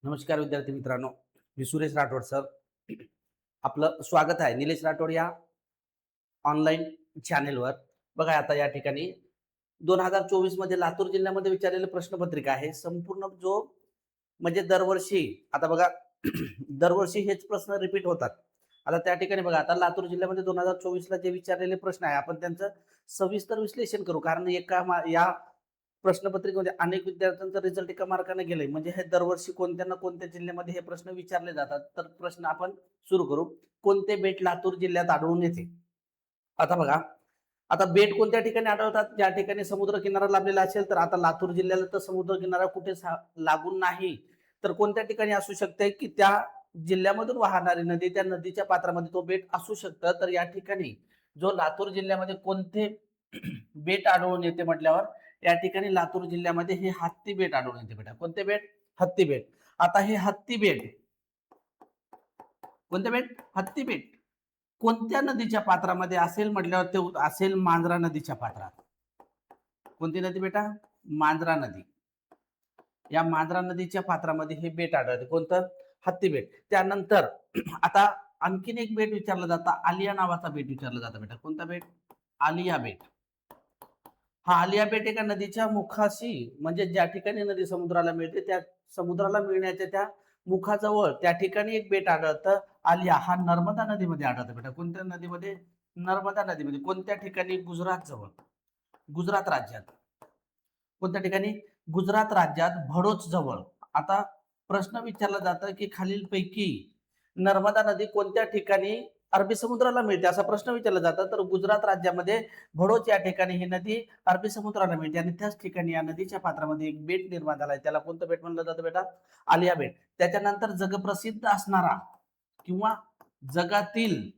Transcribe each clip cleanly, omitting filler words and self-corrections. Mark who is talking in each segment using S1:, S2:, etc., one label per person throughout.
S1: नमस्कार विद्यार्थी मित्रांनो, मी सुरेश राठोड सर. आपलं स्वागत आहे निलेश राठोड या ऑनलाईन चॅनेलवर. बघा आता या ठिकाणी 2024 मध्ये लातूर जिल्ह्यामध्ये विचारलेली प्रश्नपत्रिका आहे. संपूर्ण जो म्हणजे दरवर्षी आता बघा दरवर्षी हेच प्रश्न रिपीट होतात. आता त्या ठिकाणी बघा आता लातूर जिल्ह्यामध्ये 2024 ला जे विचारलेले प्रश्न आहे आपण त्यांचं सविस्तर विश्लेषण करू. कारण या प्रश्नपत्रिकेमध्ये अनेक विद्यार्थ्यांचा रिझल्ट एका मार्काने गेले. म्हणजे हे दरवर्षी कोणत्या ना कोणत्या जिल्ह्यामध्ये हे प्रश्न विचारले जातात. तर प्रश्न आपण सुरू करू. कोणते बेट लातूर जिल्ह्यात आढळून येते? आता बघा, आता बेट कोणत्या ठिकाणी आढळतात? ज्या ठिकाणी समुद्र किनारा लाभलेला असेल. तर आता लातूर जिल्ह्याला तर समुद्र किनारा कुठे लागून नाही. तर कोणत्या ठिकाणी असू शकते की त्या जिल्ह्यामधून वाहणारी नदी त्या नदीच्या पात्रामध्ये तो बेट असू शकतं. तर या ठिकाणी जो लातूर जिल्ह्यामध्ये कोणते बेट आढळून येते म्हटल्यावर या ठिकाणी लातूर जिल्ह्यामध्ये हे हत्ती बेट आढळून येते बेटा. कोणते बेट? हत्ती बेट. आता हे हत्ती बेट, कोणते बेट? हत्ती बेट कोणत्या नदीच्या पात्रामध्ये असेल म्हटल्यावर ते असेल मांजरा नदीच्या पात्रात. कोणती नदी बेटा? मांजरा नदी. या मांजरा नदीच्या पात्रामध्ये हे बेट आढळते. कोणतं? हत्ती बेट. त्यानंतर आता आणखीन एक बेट विचारलं जातं. आलिया नावाचा बेट विचारलं जातं बेटा. कोणता बेट? आलिया बेट. हा आलिया बेट एका नदीच्या मुखाशी म्हणजे ज्या ठिकाणी नदी समुद्राला मिळते त्या समुद्राला मिळण्याच्या त्या मुखाजवळ त्या ठिकाणी एक बेट आढळतं. आलिया हा नर्मदा नदीमध्ये आढळतं बेटा. कोणत्या नदीमध्ये? नर्मदा नदीमध्ये. कोणत्या ठिकाणी? गुजरात जवळ. गुजरात राज्यात. कोणत्या ठिकाणी? गुजरात राज्यात भडोच जवळ. आता प्रश्न विचारला जातं की खालीलपैकी नर्मदा नदी कोणत्या ठिकाणी अरबी समुद्राला मिळते असा प्रश्न विचारला जातो. तर गुजरात राज्यामध्ये भडोच या ठिकाणी ही नदी अरबी समुद्राला मिळते आणि त्याच ठिकाणी या नदीच्या पात्रामध्ये एक बेट निर्माण झालाय. त्याला कोणतं बेट म्हणलं जातं बेटा? आलिया बेट. त्याच्यानंतर जगप्रसिद्ध असणारा किंवा जगातील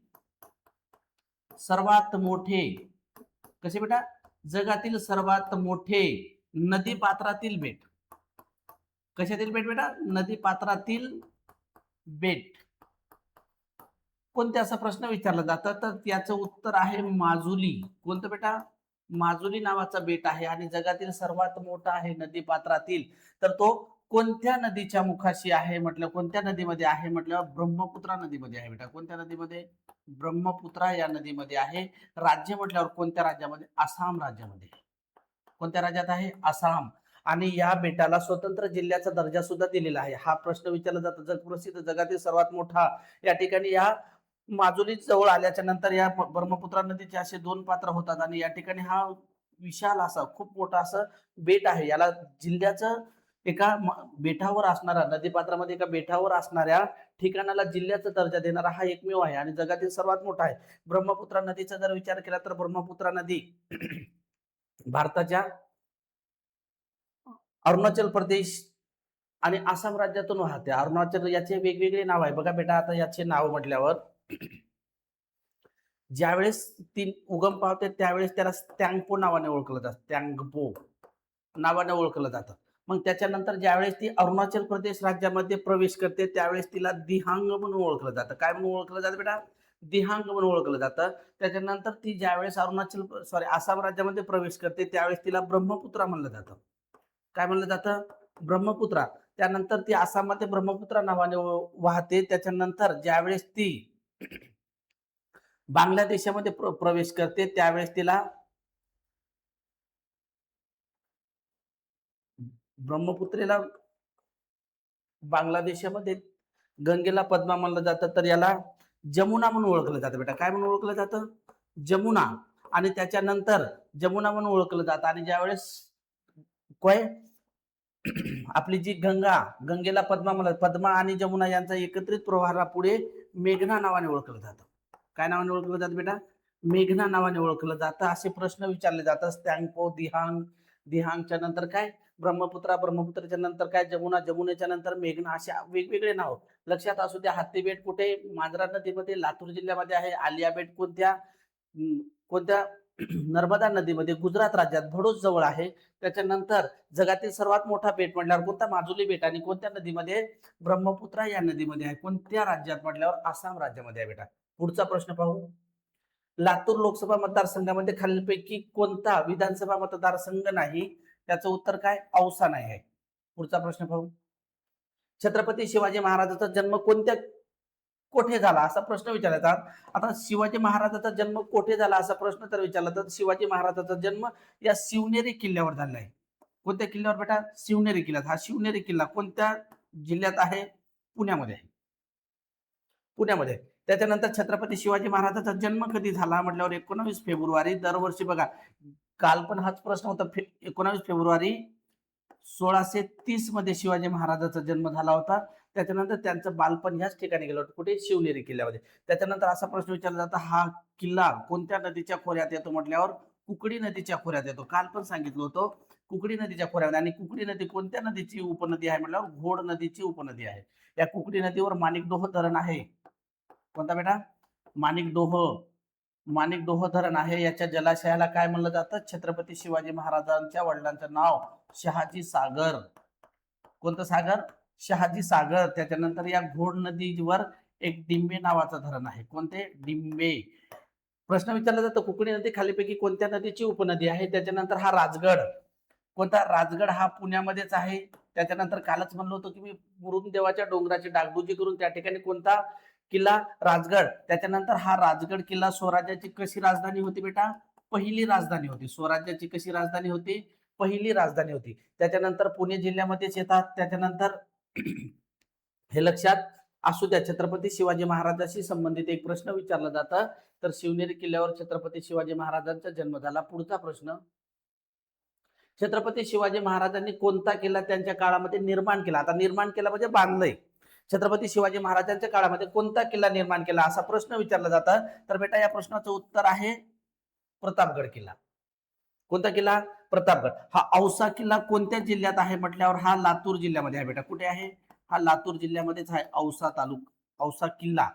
S1: सर्वात मोठे, कसे बेटा? जगातील सर्वात मोठे नदी पात्रातील बेट. कशातील बेट बेटा? नदी पात्रातील बेट. कोणते असा प्रश्न विचारला जातात? तर त्याचं उत्तर आहे माजुली. कोणतं बेटा? माजुली नावाचा बेट आहे आणि जगातील सर्वात मोठा आहे नदी पात्रातील. तर तो कोणत्या नदीच्या मुखाशी आहे म्हटलं? कोणत्या नदीमध्ये आहे म्हटलं? ब्रह्मपुत्रा नदीमध्ये आहे बेटा. कोणत्या नदीमध्ये? ब्रह्मपुत्रा या नदीमध्ये आहे. राज्य म्हटल्यावर कोणत्या राज्यामध्ये? आसाम राज्यामध्ये. कोणत्या राज्यात आहे? आसाम. आणि या बेटाला स्वतंत्र जिल्ह्याचा दर्जा सुद्धा दिलेला आहे. हा प्रश्न विचारला जातो. जगप्रसिद्ध जगातील सर्वात मोठा या ठिकाणी या माजुली जवळ आल्याच्या नंतर या ब्रह्मपुत्रा नदीचे असे दोन पात्र होतात आणि या ठिकाणी हा विशाल असा खूप मोठा असं बेट आहे. याला जिल्ह्याचं एका बेटावर असणारा नदीपात्रामध्ये एका बेटावर असणाऱ्या ठिकाणाला जिल्ह्याचा दर्जा देणारा हा एकमेव आहे आणि जगातील सर्वात मोठा आहे. ब्रह्मपुत्रा नदीचा जर विचार केला तर ब्रह्मपुत्रा नदी भारताच्या अरुणाचल प्रदेश आणि आसाम राज्यातून वाहते. अरुणाचल याचे वेगवेगळे नाव आहे बघा बेटा. आता याचे नाव म्हटल्यावर ज्यावेळेस ती उगम पावते त्यावेळेस त्याला स्टँगपो नावाने ओळखलं जातं. स्टँगपो नावाने ओळखलं जातं. मग त्याच्यानंतर ज्यावेळेस ती अरुणाचल प्रदेश राज्यामध्ये प्रवेश करते त्यावेळेस तिला दिहांग म्हणून ओळखलं जातं. काय म्हणून ओळखलं जातं बेटा? दिहांग म्हणून ओळखलं जातं. त्याच्यानंतर ती ज्यावेळेस आसाम राज्यामध्ये प्रवेश करते त्यावेळेस तिला ब्रह्मपुत्रा म्हणलं जातं. काय म्हणलं जातं? ब्रह्मपुत्रा. त्यानंतर ती आसाममध्ये ब्रह्मपुत्रा नावाने वाहते. त्याच्यानंतर ज्यावेळेस ती बांगलादेशामध्ये प्रवेश करते त्यावेळेस तिला ब्रह्मपुत्रेला बांगलादेशामध्ये गंगेला पद्मा म्हणलं जातं. तर याला जमुना म्हणून ओळखलं जातं बेटा. काय म्हणून ओळखलं जातं? जमुना. आणि त्याच्यानंतर जमुना म्हणून ओळखलं जातं आणि ज्यावेळेस काय आपली जी गंगेला पद्मा म्हणतात. पद्मा आणि जमुना यांचा एकत्रित प्रवाहाला पुढे मेघना नावाने ओळखलं जातं. काय नावाने ओळखलं जातं बेटा? मेघना नावाने ओळखलं जातं. असे प्रश्न विचारले जातात. स्टँगपो, दिहांग, दिहांगच्या नंतर काय? ब्रह्मपुत्रा, ब्रह्मपुत्राच्या नंतर काय? जमुना, जमुनेच्या नंतर मेघना. अशा वेगवेगळे नाव लक्षात असू द्या. हत्ती बेट कुठे? मांजरा नदीमध्ये लातूर जिल्ह्यामध्ये आहे. आलिया बेट कोणत्या? कोणत्या? नर्मदा नदीमध्ये गुजरात राज्यात भडोस जवळ आहे. त्याच्यानंतर जगातील सर्वात मोठा बेट म्हटल्यावर कोणता? माजुली बेट. आणि कोणत्या नदीमध्ये? ब्रह्मपुत्रा या नदीमध्ये आहे. कोणत्या राज्यात म्हटल्यावर आसाम राज्यामध्ये आहे बेटा. पुढचा प्रश्न पाहू. लातूर लोकसभा मतदारसंघामध्ये खालीलपैकी कोणता विधानसभा मतदारसंघ नाही? त्याचं उत्तर काय? औसा नाही आहे. पुढचा प्रश्न पाहू. छत्रपती शिवाजी महाराजांचा जन्म कोठे झाला असा प्रश्न विचारायचा. आता शिवाजी महाराजांचा जन्म कोठे झाला असा प्रश्न तर विचारला तर शिवाजी महाराजांचा जन्म या शिवनेरी किल्ल्यावर झाला आहे. कोणत्या किल्ल्यावर बेटा? शिवनेरी किल्ल्यात. हा शिवनेरी किल्ला कोणत्या जिल्ह्यात आहे? पुण्यामध्ये आहे. पुण्यामध्ये. त्याच्यानंतर छत्रपती शिवाजी महाराजांचा जन्म कधी झाला म्हटल्यावर 19 फेब्रुवारी. दरवर्षी बघा काल पण हाच प्रश्न होता. 19 फेब्रुवारी 1630 मध्ये शिवाजी महाराजांचा जन्म झाला होता. त्याच्यानंतर त्यांचं बालपण ह्याच ठिकाणी गेलं होतं. कुठे? शिवनेरी किल्ल्यामध्ये. त्याच्यानंतर असा प्रश्न विचारला जातो, हा किल्ला कोणत्या नदीच्या खोऱ्यात येतो म्हटल्यावर कुकडी नदीच्या खोऱ्यात येतो. काल पण सांगितलं होतं कुकडी नदीच्या खोऱ्यात. आणि कुकडी नदी कोणत्या नदीची उपनदी आहे म्हटल्यावर घोड नदीची उपनदी आहे. या कुकडी नदीवर माणिकडोह धरण आहे. कोणता बेटा? माणिकडोह धरण आहे. याच्या जलाशयाला काय म्हणलं जातं? छत्रपती शिवाजी महाराजांच्या वडिलांचं नाव शहाजी सागर. कोणतं सागर? शहाजी सागर. त्याच्यानंतर या घोड नदीवर एक डिंबे नावाचं धरण आहे. कोणते? डिंबे. प्रश्न विचारला जातो कुकडी नदी खालीपैकी कोणत्या नदीची उपनदी आहे? त्याच्यानंतर हा राजगड. कोणता? राजगड हा पुण्यामध्येच आहे. त्याच्यानंतर कालच म्हणलो होतो की मी मुरुमदेवाच्या डोंगराची डागडुजी करून त्या ठिकाणी कोणता किल्ला? राजगड. त्याच्यानंतर हा राजगड किल्ला स्वराज्याची कशी राजधानी होती बेटा? पहिली राजधानी होती. स्वराज्याची कशी राजधानी होती? पहिली राजधानी होती. त्याच्यानंतर पुणे जिल्ह्यामध्येच येतात. त्याच्यानंतर हे लक्षात असू द्या. छत्रपती शिवाजी महाराजांशी संबंधित एक प्रश्न विचारला जातं तर शिवनेरी किल्ल्यावर छत्रपती शिवाजी महाराजांचा जन्म झाला. पुढचा प्रश्न, छत्रपती शिवाजी महाराजांनी कोणता किल्ला त्यांच्या काळामध्ये निर्माण केला? आता निर्माण केला म्हणजे बांधलंय. छत्रपती शिवाजी महाराजांच्या काळामध्ये कोणता किल्ला निर्माण केला असा प्रश्न विचारला जाता तर बेटा या प्रश्नाचं उत्तर आहे प्रतापगड किल्ला. कोणता किल्ला? प्रतापगड. हा औसा किल्ला कोणत्या जिल्ह्यात आहे म्हटल्यावर हा लातूर जिल्ह्यामध्ये आहे बेटा. कुठे आहे? हा लातूर जिल्ह्यामध्येच आहे. औसा किल्ला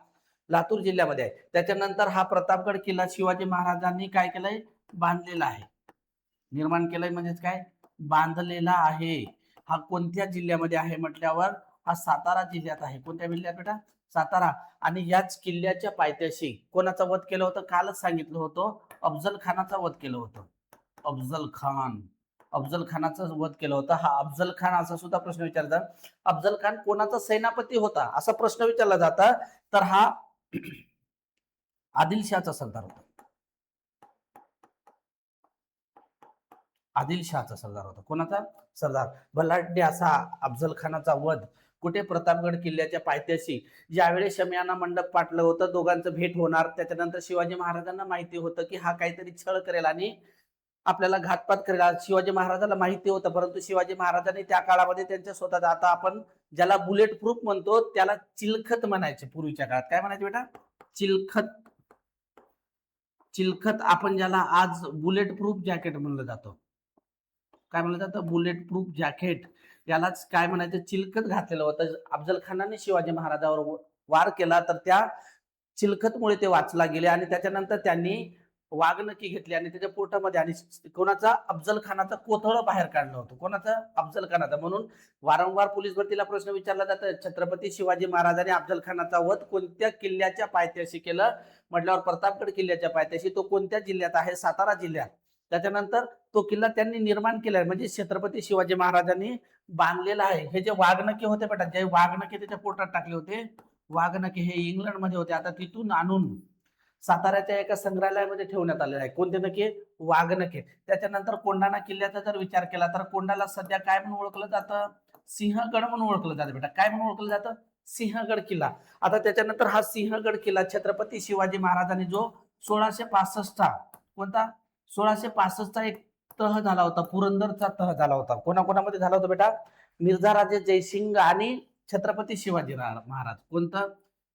S1: लातूर जिल्ह्यामध्ये आहे. त्याच्यानंतर हा प्रतापगड किल्ला शिवाजी महाराजांनी काय केलंय? बांधलेला आहे. निर्माण केलंय म्हणजेच काय? बांधलेला आहे. हा कोणत्या जिल्ह्यामध्ये आहे म्हटल्यावर हा सातारा जिल्ह्यात आहे. कोणत्या जिल्ह्यात बेटा? सातारा. आणि याच किल्ल्याच्या पायथ्याशी कोणाचा वध केलं होतं? कालच सांगितलं होतं अफजल खानाचा वध केलं होतं. अफजल खानाचा वध केलं होता. हा अफजल खान असा सुद्धा प्रश्न विचारतात. अफजल खान कोणाचा सेनापती होता असा प्रश्न विचारला जाता तर हा आदिलशहाचा सरदार होता. आदिलशहाचा सरदार होता. कोणाचा? सरदार. बलाढ्य असा अफजल खानाचा वध कुठे? प्रतापगड किल्ल्याच्या पायथ्याशी. ज्यावेळी शमियाना मंडप पाटलं होतं, दोघांचं भेट होणार. त्याच्यानंतर शिवाजी महाराजांना माहिती होतं की हा काहीतरी छळ करेल आणि आपल्याला घातपात करेल. शिवाजी महाराजांना माहिती होतं, परंतु शिवाजी महाराजांनी त्या काळामध्ये त्यांच्या स्वतःचा, आता आपण ज्याला बुलेट प्रूफ म्हणतो त्याला चिलखत म्हणायचे पूर्वीच्या काळात. काय म्हणायचे बेटा? चिलखत. आपण ज्याला आज बुलेट प्रूफ जॅकेट म्हणलं जातो. काय म्हणलं जातं? Bullet proof jacket. यालाच काय म्हणायचं? चिलखत घातलेलं होतं. अफजल खानाने शिवाजी महाराजांवर वार केला तर त्या चिलखतमुळे ते वाचला गेले आणि त्याच्यानंतर त्यांनी वाघनखी घेतली आणि त्याच्या पोटामध्ये आणि कोणाचा? अफजल खानाचा कोथळ बाहेर काढलं होतं. कोणाचा? अफजल खानाचा. म्हणून वारंवार पोलीस भरतीला प्रश्न विचारला जातो छत्रपती शिवाजी महाराजांनी अफजल खानाचा वध कोणत्या किल्ल्याच्या पायथ्याशी केलं म्हटल्यावर प्रतापगड किल्ल्याच्या पायथ्याशी. तो कोणत्या जिल्ह्यात आहे? सातारा जिल्ह्यात. त्याच्यानंतर तो किल्ला त्यांनी निर्माण केलाय म्हणजे छत्रपती शिवाजी महाराजांनी बांधलेला आहे. हे जे वाघनखे होते बेटा, जे वाघनखे त्याच्या पोटात टाकले होते, वाघनखे हे इंग्लंडमध्ये होते. आता तिथून आणून साताऱ्याच्या एका संग्रहालयामध्ये ठेवण्यात आलेला आहे. कोणते नखे? वाघनखे. त्याच्यानंतर कोंढाणा किल्ल्याचा जर विचार केला तर कोंढाला सध्या काय म्हणून ओळखलं जातं? सिंहगड म्हणून ओळखलं जातं बेटा. काय म्हणून ओळखलं जातं? सिंहगड किल्ला. आता त्याच्यानंतर हा सिंहगड किल्ला छत्रपती शिवाजी महाराजांनी जो 1665 कोणता? 1665 एक तह झाला होता, पुरंदरचा तह झाला होता. कोणाकोणामध्ये झाला होता बेटा? मिर्झा राजे जयसिंग आणि छत्रपती शिवाजी महाराज. कोणतं?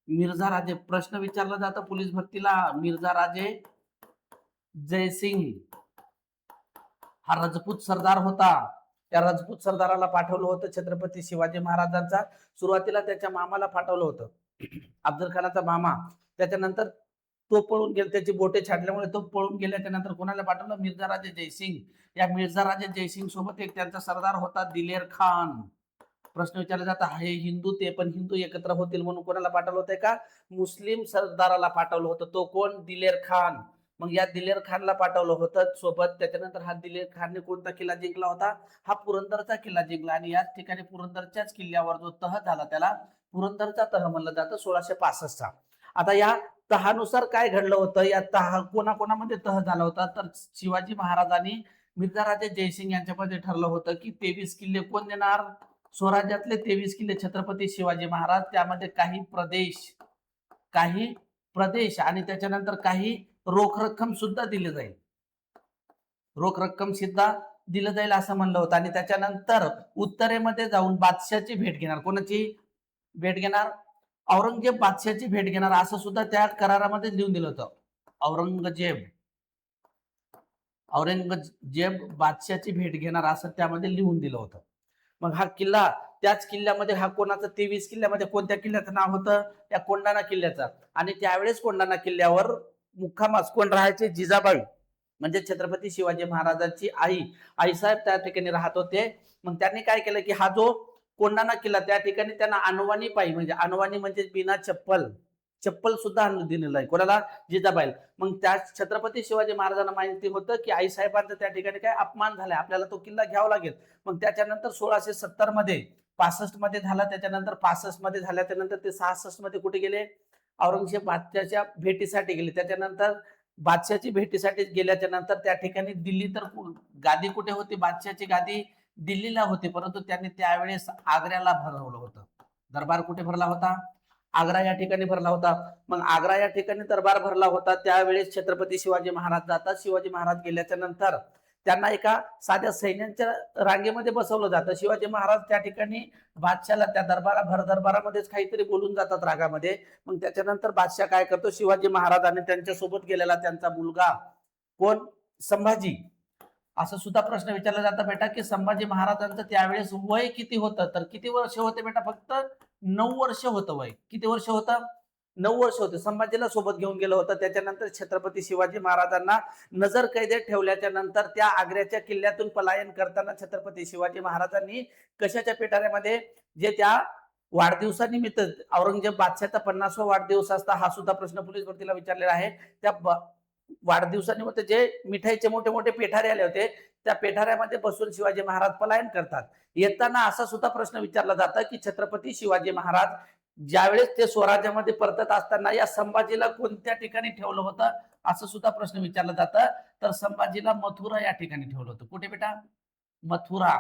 S1: मिर्झा राजे. प्रश्न विचारला जातो पोलीस भरतीला, मिर्झा राजे जयसिंग हा राजपूत सरदार होता. त्या राजपूत सरदाराला पाठवलं होतं छत्रपती शिवाजी महाराजांचा. सुरुवातीला त्याच्या मामाला पाठवलं होतं, अफजल खानाचा मामा. त्याच्यानंतर तो पळून गेला, त्याची बोटे छाडल्यामुळे तो पळून गेल्याच्या नंतर कोणाला पाठवलं? मिर्झा राजे जयसिंग. या मिर्झा राजे जयसिंग सोबत एक त्यांचा सरदार होता दिलेर खान. प्रश्न विचारला जाता हे हिंदू ते पण हिंदू एकत्र होतील म्हणून कोणाला पाठवलं होतं? का मुस्लिम सरदाराला पाठवलं होतं. तो कोण? दिलेर खान. मग या दिलेर खानला पाठवलं होतं सोबत. त्याच्यानंतर हा दिलेर खानने कोणता किल्ला जिंकला होता? हा पुरंदरचा किल्ला जिंकला. आणि याच ठिकाणी पुरंदरच्याच किल्ल्यावर जो तह झाला त्याला पुरंदरचा तह म्हणलं जातं 1665चा. आता या तहानुसार काय घडलं होतं? या तह कोणाकोणामध्ये तह झाला होता? तर शिवाजी महाराजांनी मिर्झा राजे जयसिंग यांच्यामध्ये ठरलं होतं की 23 किल्ले कोण देणार? स्वराज्यातले 23 किल्ले छत्रपती शिवाजी महाराज. त्यामध्ये काही प्रदेश आणि त्याच्यानंतर काही रोख रक्कम सुद्धा दिली जाईल. रोख रक्कम सुद्धा दिलं जाईल असं म्हणलं होतं. आणि त्याच्यानंतर उत्तरेमध्ये जाऊन बादशाची भेट घेणार. कोणाची भेट घेणार? औरंगजेब बादशाची भेट घेणार असं सुद्धा त्या करारामध्ये लिहून दिलं होतं. औरंगजेब बादशाची भेट घेणार असं त्यामध्ये लिहून दिलं होतं. मग हा किल्ला, त्याच किल्ल्यामध्ये हा कोणाचा 23 किल्ल्यामध्ये कोणत्या किल्ल्याचं नाव होतं? त्या कोंढाणा किल्ल्याचा. आणि त्यावेळेस कोंढाणा किल्ल्यावर मुक्कामास कोण राहायचे? जिजाबाई, म्हणजे छत्रपती शिवाजी महाराजांची आईसाहेब त्या ठिकाणी राहत होते. मग त्यांनी काय केलं की हा जो कोंढाणा किल्ला त्या ठिकाणी त्यांना अनवाणी पायी, म्हणजे अनवाणी म्हणजे बिना चप्पल सुद्धा आणून दिलेलं आहे. कोणाला? जिजाबाई. मग त्या छत्रपती शिवाजी महाराजांना माहिती होतं की आईसाहेबांचा त्या ठिकाणी काय अपमान झालाय, आपल्याला तो किल्ला घ्यावा लागेल. मग त्याच्यानंतर 1670 मध्ये 65 मध्ये झाला. त्याच्यानंतर 65 मध्ये झाल्याच्या नंतर ते 66 मध्ये कुठे गेले? औरंगजेब बादशाच्या भेटीसाठी गेले. त्याच्यानंतर बादशाची भेटीसाठी गेल्याच्या नंतर त्या ठिकाणी दिल्ली, तर गादी कुठे होती? बादशाची गादी दिल्लीला होती. परंतु त्यांनी त्यावेळेस आग्र्याला भरवलं होतं. दरबार कुठे भरला होता? आग्रा या ठिकाणी भरला होता. मग आग्रा या ठिकाणी दरबार भरला होता. त्यावेळेस छत्रपती शिवाजी महाराज जातात. शिवाजी महाराज गेल्याच्या नंतर त्यांना एका साध्या सैन्यांच्या रांगेमध्ये बसवलं जातं. शिवाजी महाराज त्या ठिकाणी बादशाला त्या दरबारामध्येच काहीतरी बोलून जातात रागामध्ये. मग त्याच्यानंतर बादशाह काय करतो? शिवाजी महाराज आणि त्यांच्यासोबत गेलेला त्यांचा मुलगा कोण? संभाजी. असं सुद्धा प्रश्न विचारला जाता बेटा की संभाजी महाराजांचं त्यावेळेस वय किती होतं? तर किती वर्ष होते बेटा? फक्त 9 वर्ष होतं वय. किती वर्ष होतं? 9 वर्ष होते. संभाजीला सोबत घेऊन गेलं होतं. त्याच्यानंतर छत्रपती शिवाजी महाराजांना नजर कैदेत ठेवल्याच्या नंतर त्या आग्र्याच्या किल्ल्यातून पलायन करताना छत्रपती शिवाजी महाराजांनी कशाच्या पिटाऱ्यामध्ये, जे त्या वाढदिवसानिमित्त औरंगजेब बादशाचा 50वा वाढदिवस असता, हा सुद्धा प्रश्न पोलीस भरतीला विचारलेला आहे. त्या वाढदिवसानिमित्त जे मिठाईचे मोठे मोठे पेठारे आले होते, त्या पेठाऱ्यामध्ये बसून शिवाजी महाराज पलायन करतात. येताना असा सुद्धा प्रश्न विचारला जाता की छत्रपती शिवाजी महाराज ज्यावेळेस ते स्वराज्यामध्ये परतत असताना या संभाजीला कोणत्या ठिकाणी ठेवलं होतं? असं सुद्धा प्रश्न विचारला जातं. तर संभाजीला मथुरा या ठिकाणी ठेवलं होतं. कुठे बेटा? मथुरा.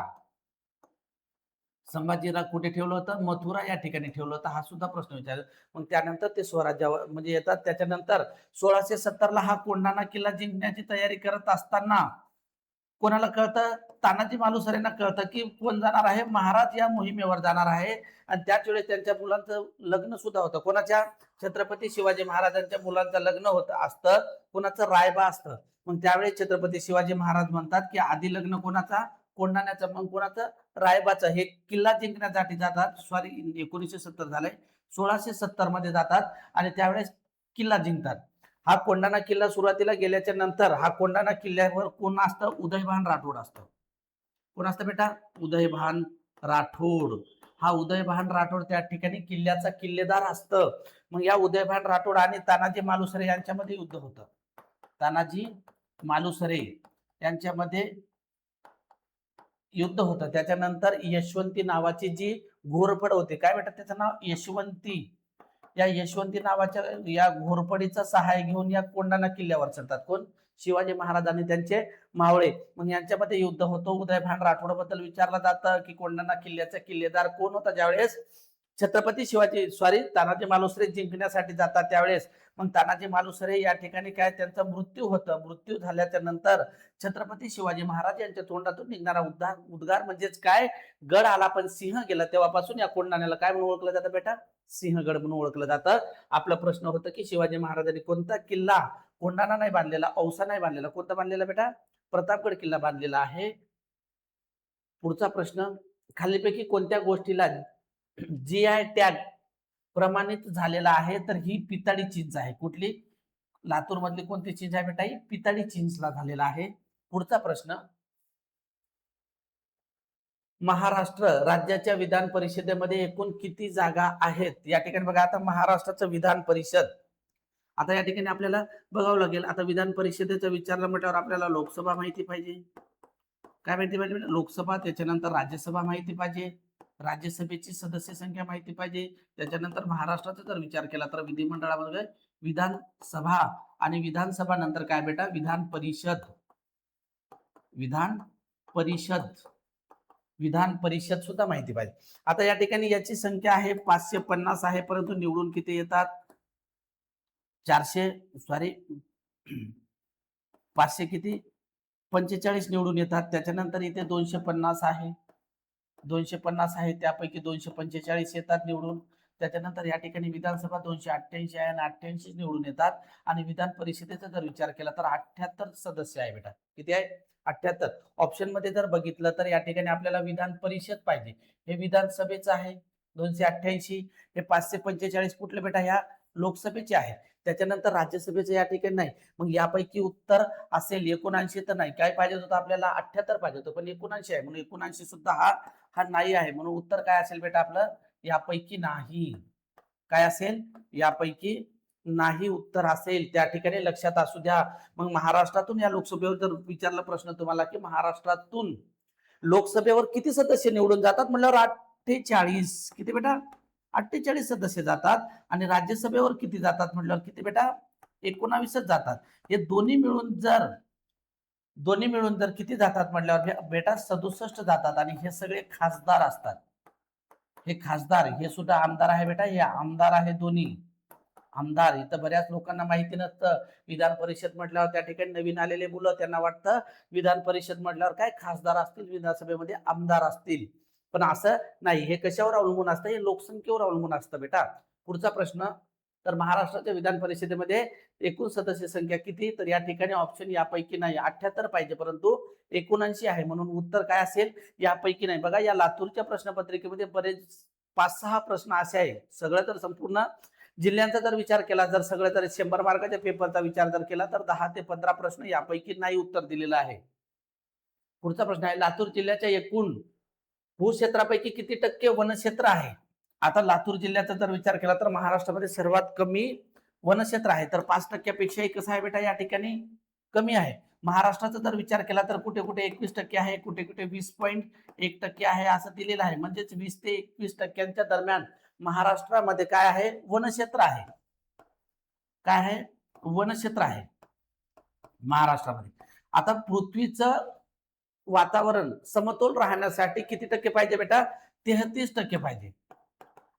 S1: संभाजीला कुठे ठेवलं होतं? मथुरा या ठिकाणी ठेवलं होतं. हा सुद्धा प्रश्न विचारला. मग त्यानंतर ते स्वराज्यावर म्हणजे येतात. त्याच्यानंतर 1670 ला हा कोंढाणा किल्ला जिंकण्याची तयारी करत असताना कोणाला कळतं? तानाजी मालुसरेंना कळतं की कोण जाणार आहे? महाराज या मोहिमेवर जाणार आहे. आणि त्याच वेळेस त्यांच्या मुलांचं लग्न सुद्धा होतं. कोणाच्या? छत्रपती शिवाजी महाराजांच्या मुलांचं लग्न होतं असतं. कोणाचं? रायबा असतं. मग त्यावेळेस छत्रपती शिवाजी महाराज म्हणतात की आधी लग्न कोणाचा? कोंढाण्याचं. मग कोणाचं? रायबाचं. हे किल्ला जिंकण्यासाठी जातात. सॉरी, 1970 झालंय. 1670 मध्ये जातात आणि त्यावेळेस किल्ला जिंकतात. हा कोंढाणा किल्ला सुरुवातीला गेल्याच्या नंतर हा कोंढाणा किल्ल्यावर कोण असतं? उदयभान राठोड असतं. कोण असतं बेटा? उदयभान राठोड. हा उदयभान राठोड त्या ठिकाणी किल्ल्याचा किल्लेदार असतं. मग या उदयभान राठोड आणि तानाजी मालुसरे यांच्यामध्ये युद्ध होतं. तानाजी मालुसरे यांच्यामध्ये युद्ध होतं. त्याच्यानंतर यशवंती नावाची जी घोरपड होती, काय बेटा त्याचं नाव? यशवंती. या यशवंती नावाच्या या घोरपडीचा सहाय्य घेऊन या कोंढाणा किल्ल्यावर चढतात. कोण? शिवाजी महाराज आणि त्यांचे मावळे. मग यांच्यामध्ये युद्ध होतं. उदयभान राठोड बद्दल विचारलं जातं की कोंढाणा किल्ल्याचा किल्लेदार कोण होता? ज्यावेळेस छत्रपती तानाजी मालुसरे जिंकण्यासाठी जातात त्यावेळेस. मग तानाजी मालुसरे या ठिकाणी काय त्यांचा मृत्यू होतं. मृत्यू झाल्याच्या नंतर छत्रपती शिवाजी महाराज यांच्या तोंडातून निघणारा उद्गार म्हणजेच काय? गड आला पण सिंह गेला. तेव्हापासून या कोंढाण्याला काय म्हणून ओळखलं जातं बेटा? सिंहगड म्हणून ओळखलं जातं. आपला प्रश्न होता की शिवाजी महाराजांनी कोणता किल्ला कोंढाणा नाही बांधलेला, औसा नाही बांधलेला, कोणता बांधलेला बेटा? प्रतापगड किल्ला बांधलेला आहे. पुढचा प्रश्न, खालीपैकी कोणत्या गोष्टीला GI टॅग प्रमाणित झालेला आहे? तर ही पिताडी चिंच आहे. कुठली? लातूर मधली कोणती चिंच आहे बेटा? ही पिताडी चिंचला झालेला आहे. पुढचा प्रश्न, महाराष्ट्र राज्याच्या विधान परिषदेमध्ये एकूण किती जागा आहेत? या ठिकाणी बघा, आता महाराष्ट्राचं विधान परिषद आता या ठिकाणी आपल्याला बघावं लागेल. आता विधान परिषदेचं विचारलं म्हटल्यावर आपल्याला लोकसभा माहिती पाहिजे. काय माहिती पाहिजे? लोकसभा, त्याच्यानंतर राज्यसभा माहिती पाहिजे, राज्यसभेची सदस्य संख्या माहिती पाहिजे, त्याच्यानंतर महाराष्ट्राचा जर विचार केला तर विधिमंडळामध्ये विधानसभा आणि विधानसभा नंतर काय बेटा? विधान परिषद. विधान परिषद, विधान परिषद सुद्धा माहिती पाहिजे. आता या ठिकाणी याची संख्या आहे 550 आहे, परंतु निवडून किती येतात? 500 किती? 45 निवडून येतात. त्याच्यानंतर इथे 250 आहे, 250 आहे, त्यापैकी 245 येतात निवडून. त्याच्यानंतर या ठिकाणी विधानसभा 288 आहे आणि 88 निवडून येतात. आणि विधान परिषदेचा जर विचार केला तर 78 सदस्य आहे बेटा. किती आहे? 78. ऑप्शन मध्ये जर बघितलं तर या ठिकाणी आपल्याला विधान परिषद पाहिजे, हे विधानसभेचं आहे 288. हे 545 कुठले बेटा? ह्या लोकसभेचे आहे. त्याच्यानंतर राज्यसभेचं या ठिकाणी नाही. मग यापैकी उत्तर असेल 79 तर नाही. काय पाहिजे होतं आपल्याला? 78 पाहिजे होतं, पण 79 आहे, म्हणून 79 सुद्धा हा नाही आहे. म्हणून उत्तर काय असेल बेटा आपलं? यापैकी नाही. काय असेल? यापैकी नाही उत्तर असेल. त्या ठिकाणी लक्षात असू द्या. मग महाराष्ट्रातून या लोकसभेवर जर विचारला प्रश्न तुम्हाला की महाराष्ट्रातून लोकसभेवर किती सदस्य निवडून जातात म्हटल्यावर 48. किती बेटा? 48 सदस्य जातात. आणि राज्यसभेवर किती जातात म्हटल्यावर किती बेटा? 19 जातात. हे दोन्ही मिळून जर किती जातात म्हटल्यावर बेटा 67 जातात. आणि हे सगळे खासदार असतात. हे खासदार, हे सुद्धा आमदार आहे बेटा, हे आमदार आहे दोन्ही. आमदार इथं बऱ्याच लोकांना माहिती नसतं. विधान परिषद म्हटल्यावर त्या ठिकाणी नवीन आलेले मुलं, त्यांना वाटतं विधान परिषद म्हटल्यावर काय खासदार असतील, विधानसभेमध्ये आमदार असतील. पण असं नाही. हे कशावर अवलंबून असतं? हे लोकसंख्येवर अवलंबून असतं बेटा. पुढचा प्रश्न, तर महाराष्ट्राच्या विधान परिषदेमध्ये एकूण सदस्य संख्या किती? तर या ठिकाणी ऑप्शन यापैकी नाही. 78 पाहिजे, परंतु 79 आहे, म्हणून उत्तर काय असेल? यापैकी नाही. बघा, या लातूरच्या प्रश्नपत्रिकेमध्ये बरेच 5-6 प्रश्न असे आहे. सगळं तर संपूर्ण जिल्ह्यांचा जर विचार केला, जर सगळं तर 100 मार्काच्या पेपरचा विचार जर केला तर 10 ते 15 प्रश्न यापैकी नाही उत्तर दिलेलं आहे. पुढचा प्रश्न आहे, लातूर जिल्ह्याच्या एकूण भूक्षेत्रापैकी किती टक्के वनक्षेत्र आहे? आता लातूर जिल्ह्याचा जर विचार केला तर महाराष्ट्रामध्ये सर्वात कमी वनक्षेत्र आहे, तर 5% कसं आहे बेटा? या ठिकाणी कमी आहे. महाराष्ट्राचा जर विचार केला तर कुठे कुठे 21% आहे, कुठे कुठे 20.1% आहे, असं दिलेलं आहे. म्हणजेच 20 ते 21% दरम्यान महाराष्ट्रामध्ये काय आहे? वनक्षेत्र आहे. काय आहे? वनक्षेत्र आहे महाराष्ट्रामध्ये. आता पृथ्वीचं वातावरण समतोल राहण्यासाठी किती टक्के पाहिजे बेटा? 33% पाहिजे.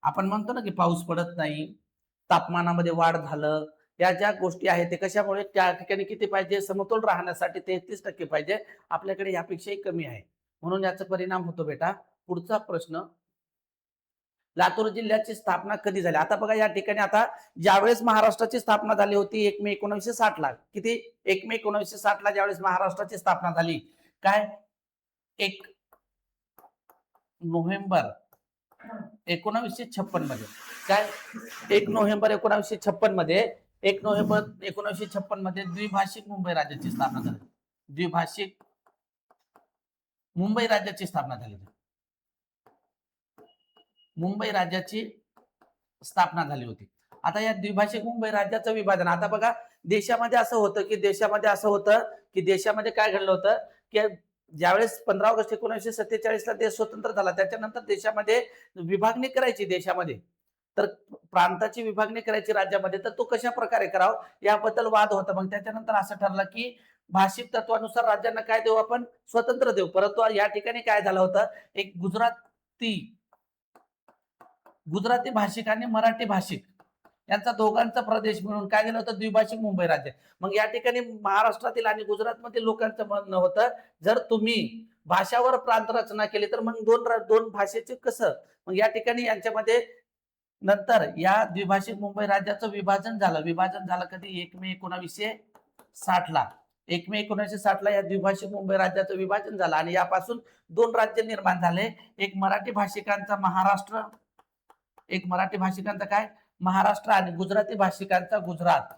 S1: आपण म्हणतो ना की पाऊस पडत नाही, तापमानामध्ये वाढ झालं, या ज्या गोष्टी आहेत ते कशामुळे? त्या ठिकाणी किती पाहिजे? समतोल राहण्यासाठी 33% पाहिजे. आपल्याकडे यापेक्षाही कमी आहे, म्हणून याचा परिणाम होतो बेटा. पुढचा प्रश्न, लातूर जिल्ह्याची स्थापना कधी झाली? आता बघा, या ठिकाणी आता ज्यावेळेस महाराष्ट्राची स्थापना झाली होती 1 मे 1960 ला. किती? 1 मे 1960 ला ज्यावेळेस महाराष्ट्राची स्थापना झाली, काय? 1 नोव्हेंबर 1956 मध्ये. काय? 1 नोव्हेंबर 1956 मध्ये, 1 नोव्हेंबर 1956 मध्ये द्विभाषिक मुंबई राज्याची स्थापना झाली. द्विभाषिक मुंबई राज्याची स्थापना झाली. मुंबई राज्याची स्थापना झाली होती. आता या द्विभाषिक मुंबई राज्याचं विभाजन, आता बघा, देशामध्ये असं होतं की देशामध्ये काय घडलं होतं की ज्यावेळेस 15 ऑगस्ट 1947 ला देश स्वतंत्र झाला, त्याच्यानंतर देशामध्ये विभागणी करायची, देशामध्ये तर प्रांताची विभागणी करायची राज्यामध्ये, तर तो कशा प्रकारे करावं याबद्दल वाद होता. मग त्याच्यानंतर असं ठरलं की भाषिक तत्वानुसार राज्यांना काय देऊ आपण? स्वतंत्र देऊ. परंतु या ठिकाणी काय झालं होतं, एक गुजराती भाषिक आणि मराठी भाषिक यांचा दोघांचा प्रदेश मिळून काय झालं होतं? द्विभाषिक मुंबई राज्य. मग या ठिकाणी महाराष्ट्रातील आणि गुजरातमधील लोकांचं म्हणणं होतं, जर तुम्ही भाषावर प्रांत रचना केली तर मग दोन भाषेचे कसं? मग या ठिकाणी यांच्यामध्ये नंतर या द्विभाषिक मुंबई राज्याचं विभाजन झालं कधी? 1 मे 1960 ला. 1 मे 1960 ला या द्विभाषिक मुंबई राज्याचं विभाजन झालं आणि यापासून 2 राज्य निर्माण झाले. एक मराठी भाषिकांचा महाराष्ट्र, एक मराठी भाषिकांचा काय? महाराष्ट्र, आणि गुजराती भाषिकांचा गुजरात.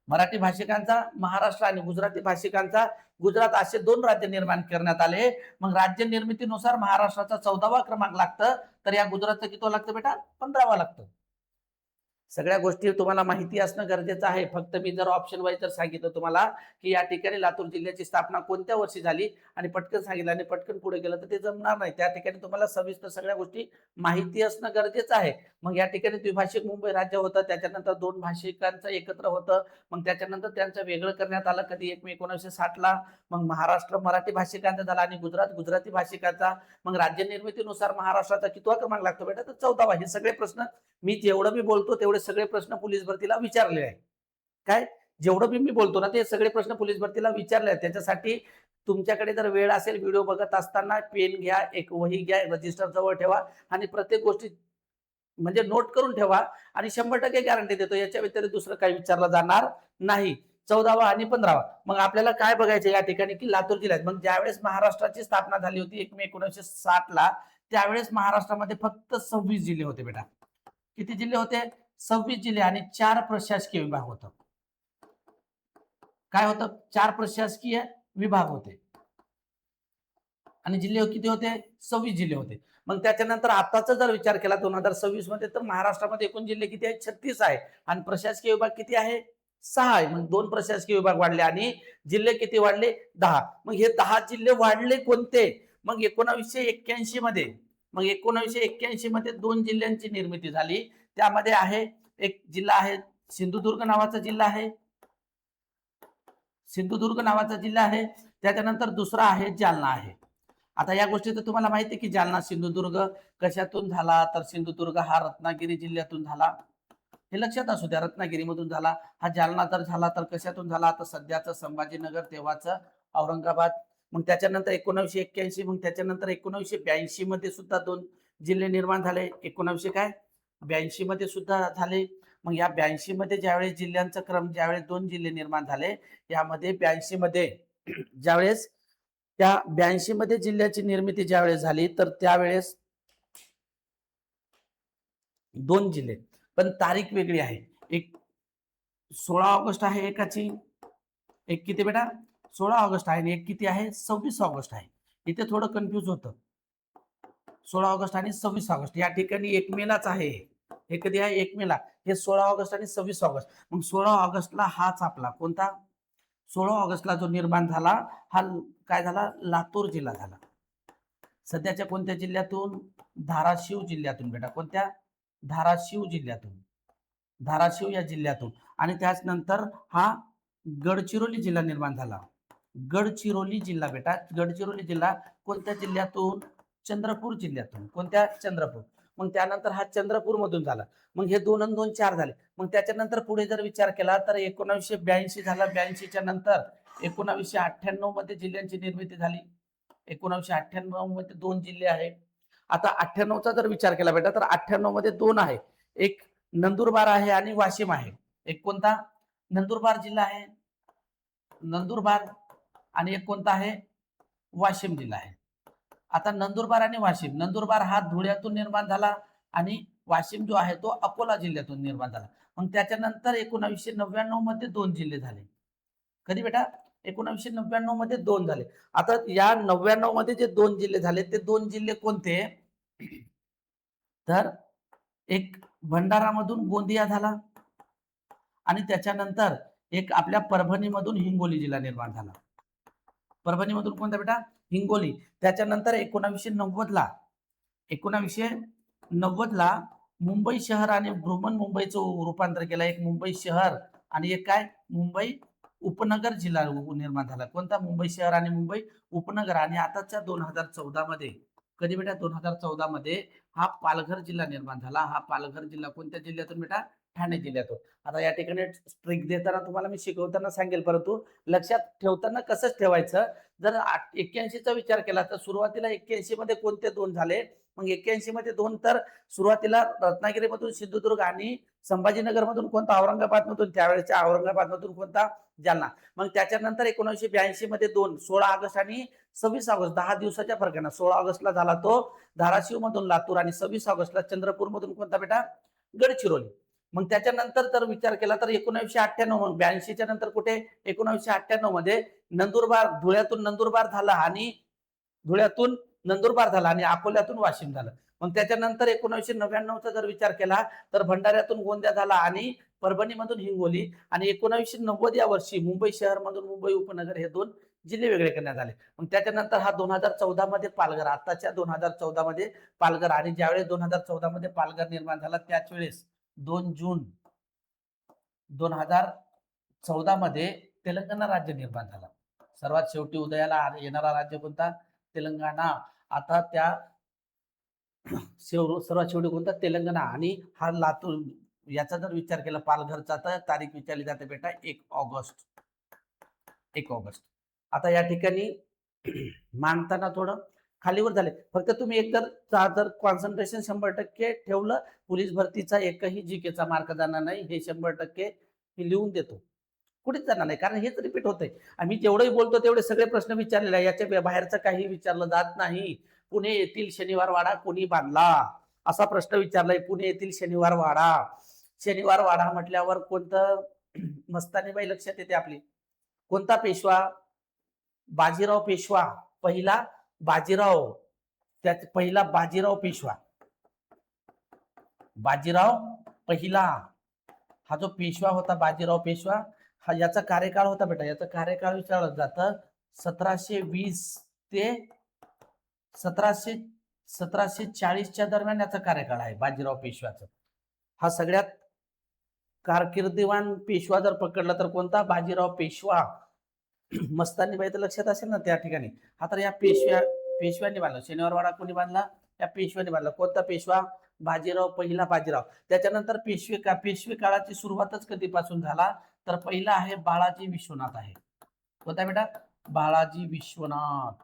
S1: मराठी भाषिकांचा महाराष्ट्र आणि गुजराती भाषिकांचा गुजरात, असे 2 राज्य निर्माण करण्यात आले. मग राज्य निर्मितीनुसार महाराष्ट्राचा 14वा क्रमांक लागतं, तर या गुजरातचं किती लागतं बेटा? 15वा लागतं. सगळ्या गोष्टी तुम्हाला माहिती असणं गरजेचं आहे. फक्त मी जर ऑप्शन वाईज जर सांगितलं तुम्हाला, की या ठिकाणी लातूर जिल्ह्याची स्थापना कोणत्या वर्षी झाली आणि पटकन सांगितलं आणि पटकन पुढे गेलं तर ते जमणार नाही. त्या ठिकाणी तुम्हाला सविस्तर सगळ्या गोष्टी माहिती असणं गरजेचं आहे. मग या ठिकाणी द्विभाषिक मुंबई राज्य होतं, त्याच्यानंतर 2 भाषिकांचं एकत्र होतं. मग त्याच्यानंतर त्यांचं वेगळं करण्यात आलं कधी 1 मे 1960 ला. मग महाराष्ट्र मराठी भाषिकांचा झाला आणि गुजरात गुजराती भाषिकांचा. मग राज्य निर्मितीनुसार महाराष्ट्राचा कितवा क्रमांक लागतो बेटा? तर 14वा. हे सगळे प्रश्न मी जेवढं मी बोलतो तेवढे सगळे प्रश्न पोलीस भरतीला विचारले आहे. काय जेवढं मी बोलतो ना ते सगळे प्रश्न पोलीस भरतीला विचारले आहेत. त्याच्यासाठी तुमच्याकडे जर वेळ असेल व्हिडिओ बघत असताना पेन घ्या, एक वही घ्या, रजिस्टर जवळ ठेवा आणि प्रत्येक गोष्टी म्हणजे नोट करून ठेवा आणि 100% गॅरंटी देतो याच्या व्यतिरिक्त दुसरं काही विचारलं जाणार नाही. 14वा आणि 15वा. मग आपल्याला काय बघायचं या ठिकाणी की लातूर जिल्ह्यात मग ज्यावेळेस महाराष्ट्राची स्थापना झाली होती 1 मे 1960 ला त्यावेळेस महाराष्ट्रामध्ये फक्त 26 जिल्हे होते बेटा. किती जिल्हे होते? 26 जिल्हे आणि 4 प्रशासकीय विभाग होतं. काय होतं? 4 प्रशासकीय विभाग होते आणि जिल्हे किती होते? 26 जिल्हे होते. मग त्याच्यानंतर आताचा जर विचार केला 2026 मध्ये तर महाराष्ट्रामध्ये एकूण जिल्हे किती आहेत? 36 आहे आणि प्रशासकीय विभाग किती आहे? 6 आहे. मग 2 प्रशासकीय विभाग वाढले आणि जिल्हे किती वाढले? 10. मग हे 10 जिल्हे वाढले कोणते? मग 1981 मध्ये 1981 मध्ये 2 जिल्ह्यांची निर्मिती झाली. त्यामध्ये आहे एक जिल्हा आहे सिंधुदुर्ग नावाचा जिल्हा आहे. सिंधुदुर्ग नावाचा जिल्हा आहे. त्याच्यानंतर दुसरा आहे जालना आहे. आता या गोष्टी तर तुम्हाला माहिती आहे की जालना सिंधुदुर्ग कशातून झाला? तर सिंधुदुर्ग हा रत्नागिरी जिल्ह्यातून झाला. हे लक्षात असू द्या रत्नागिरीमधून झाला. हा जालना जर झाला तर कशातून झाला? तर सध्याचं संभाजीनगर तेव्हाचं औरंगाबाद. मग त्याच्यानंतर 1981 मग त्याच्यानंतर 1982 मध्ये सुद्धा 2 जिल्हे निर्माण झाले. 1982 मध्ये सुद्धा झाले. मग या 82 मध्ये ज्यावेळेस जिल्ह्यांचा क्रम ज्यावेळेस 2 जिल्हे निर्माण झाले यामध्ये 82 मध्ये ज्यावेळेस त्या 82 मध्ये जिल्ह्याची निर्मिती ज्यावेळेस झाली तर त्यावेळेस 2 जिल्हे पण तारीख वेगळी आहे. एक 16 ऑगस्ट आहे एकाची. एक किती बेटा? 16 ऑगस्ट आहे आणि एक किती आहे? 26 ऑगस्ट आहे. इथे थोडं कन्फ्यूज होतं. 16 ऑगस्ट आणि 26 ऑगस्ट या ठिकाणी 1 मे लाच आहे. हे कधी आहे? 1 मे ला. हे 16 ऑगस्ट आणि 26 ऑगस्ट. मग 16 ऑगस्टला हाच आपला कोणता? 16 ऑगस्टला जो निर्माण झाला हा काय झाला? लातूर जिल्हा झाला. सध्याच्या कोणत्या जिल्ह्यातून? धाराशिव जिल्ह्यातून बेटा. कोणत्या? धाराशिव जिल्ह्यातून. धाराशिव या जिल्ह्यातून आणि त्याच नंतर हा गडचिरोली जिल्हा निर्माण झाला. गडचिरोली जिल्हा बेटा. गडचिरोली जिल्हा कोणत्या जिल्ह्यातून? चंद्रपूर जिल्ह्यातून. कोणत्या? चंद्रपूर. मग त्यानंतर हा चंद्रपूर मधून झाला. मग हे 2 आणि 2 4 झाले. मग त्याच्यानंतर पुढे जर विचार केला तर 1982 झाला. 82च्या नंतर 1998 मध्ये जिल्ह्यांची निर्मिती झाली. 1998 मध्ये 2 जिल्हे आहेत. आता 98चा जर विचार केला बेटा तर 98 मध्ये 2 आहे. एक नंदुरबार आहे आणि वाशिम आहे. एक कोणता? नंदुरबार जिल्हा आहे. नंदुरबार आणि एक कोणता आहे? वाशिम जिल्हा आहे. आता नंदुरबार आणि वाशिम. नंदुरबार हा धुळ्यातून निर्माण झाला आणि वाशिम जो आहे तो अकोला जिल्ह्यातून निर्माण झाला. मग त्याच्यानंतर 1999 मध्ये 2 जिल्हे झाले. कधी बेटा? 1999 मध्ये 2 झाले. आता या 99 मध्ये जे 2 जिल्हे झाले ते 2 जिल्हे कोणते? तर एक भंडारामधून गोंदिया झाला आणि त्याच्यानंतर एक आपल्या परभणीमधून हिंगोली जिल्हा निर्माण झाला. परभणीमधून कोणता बेटा? हिंगोली. त्याच्यानंतर 1990 ला मुंबई शहर आणि बृहन्मुंबईचं रूपांतर केलं. एक मुंबई शहर आणि एक काय? मुंबई उपनगर जिल्हा निर्माण झाला. कोणता? मुंबई शहर आणि मुंबई उपनगर. आणि आताच्या 2014 मध्ये कधी बेटा? 2014 मध्ये हा पालघर जिल्हा निर्माण झाला. हा पालघर जिल्हा कोणत्या जिल्ह्यातून बेटा? ठाणे जिल्ह्यातून. आता या ठिकाणी ट्रिक देताना तुम्हाला मी शिकवताना सांगेल परंतु लक्षात ठेवताना कसंच ठेवायचं. जर 81चा विचार केला तर सुरुवातीला 81 मध्ये कोणते 2 झाले? मग 81 मध्ये 2 तर सुरुवातीला रत्नागिरीमधून सिंधुदुर्ग आणि संभाजीनगर मधून कोणता? औरंगाबाद मधून. त्यावेळेच्या औरंगाबाद मधून कोणता? जालना. मग त्याच्यानंतर 1982 मध्ये 2 16 ऑगस्ट आणि 26 ऑगस्ट 10 दिवसाच्या फरकाने 16 ऑगस्टला झाला तो धाराशिव मधून लातूर आणि 26 ऑगस्टला चंद्रपूर मधून कोणता बेटा? गडचिरोली. मग त्याच्यानंतर जर विचार केला तर 1998 मग 82च्या नंतर कुठे? 1998 मध्ये नंदुरबार धुळ्यातून नंदुरबार झाला आणि अकोल्यातून वाशिम झालं. मग त्याच्यानंतर 1999चा जर विचार केला तर भंडाऱ्यातून गोंदिया झाला आणि परभणीमधून हिंगोली, आणि 1990 या वर्षी मुंबई शहरमधून मुंबई उपनगर हे 2 जिल्हे वेगळे करण्यात आले. मग त्याच्यानंतर हा 2014 मध्ये पालघर, आताच्या 2014 मध्ये पालघर, आणि ज्यावेळेस 2014 मध्ये पालघर निर्माण झाला त्याच वेळेस 2 जून 2014 मध्ये तेलंगणा राज्य निर्माण झाला. सर्वात शेवटी उदयाला येणारा राज्य कोणता? तेलंगणा. आता त्या सर्वात शेवटी कोणता? तेलंगणा. आणि हा लातूर, याचा जर विचार केला पालघरचा तर तारीख विचारली जाते बेटा 1 ऑगस्ट. 1 ऑगस्ट. आता या ठिकाणी मांडताना थोडं खालीवर झाले. फक्त तुम्ही एक जर कॉन्सन्ट्रेशन 100% ठेवलं, पोलीस भरतीचा एकही जीकेचा मार्क जाणार नाही, हे 100% मी लिहून देतो. कुठेच जाणार नाही, कारण हेच रिपीट होतंय. आम्ही जेवढंही बोलतो तेवढे सगळे प्रश्न विचारलेले आहे, याच्या बाहेरचं काही विचारलं जात नाही. पुणे येथील शनिवार वाडा कोणी बांधला, असा प्रश्न विचारलाय. पुणे येथील शनिवार वाडा. शनिवार वाडा म्हटल्यावर कोणतं मस्तानीबाई लक्षात येते आपली? कोणता पेशवा? बाजीराव पेशवा. पहिला बाजीराव, त्यात पहिला बाजीराव पेशवा. बाजीराव पहिला हा जो पेशवा होता, बाजीराव पेशवा, हा याचा कार्यकाळ होता बेटा, याचा कार्यकाळ विचारलं जातं 1720 ते 1740च्या दरम्यान याचा कार्यकाळ आहे बाजीराव पेशवाचा. हा सगळ्यात कारकिर्दीवान पेशवा जर पकडला तर कोणता? बाजीराव पेशवा. मस्तानीबाई तर लक्षात असेल ना त्या ठिकाणी. हा तर या पेशव्यांनी बांधला. शनिवार वाडा कोणी बांधला? या पेशव्यांनी बांधला. कोणता पेशवा? बाजीराव पहिला बाजीराव. त्याच्यानंतर पेशवे काळाची सुरुवातच कधीपासून झाला तर पहिला आहे बाळाजी विश्वनाथ आहे. कोणता बेटा? बाळाजी विश्वनाथ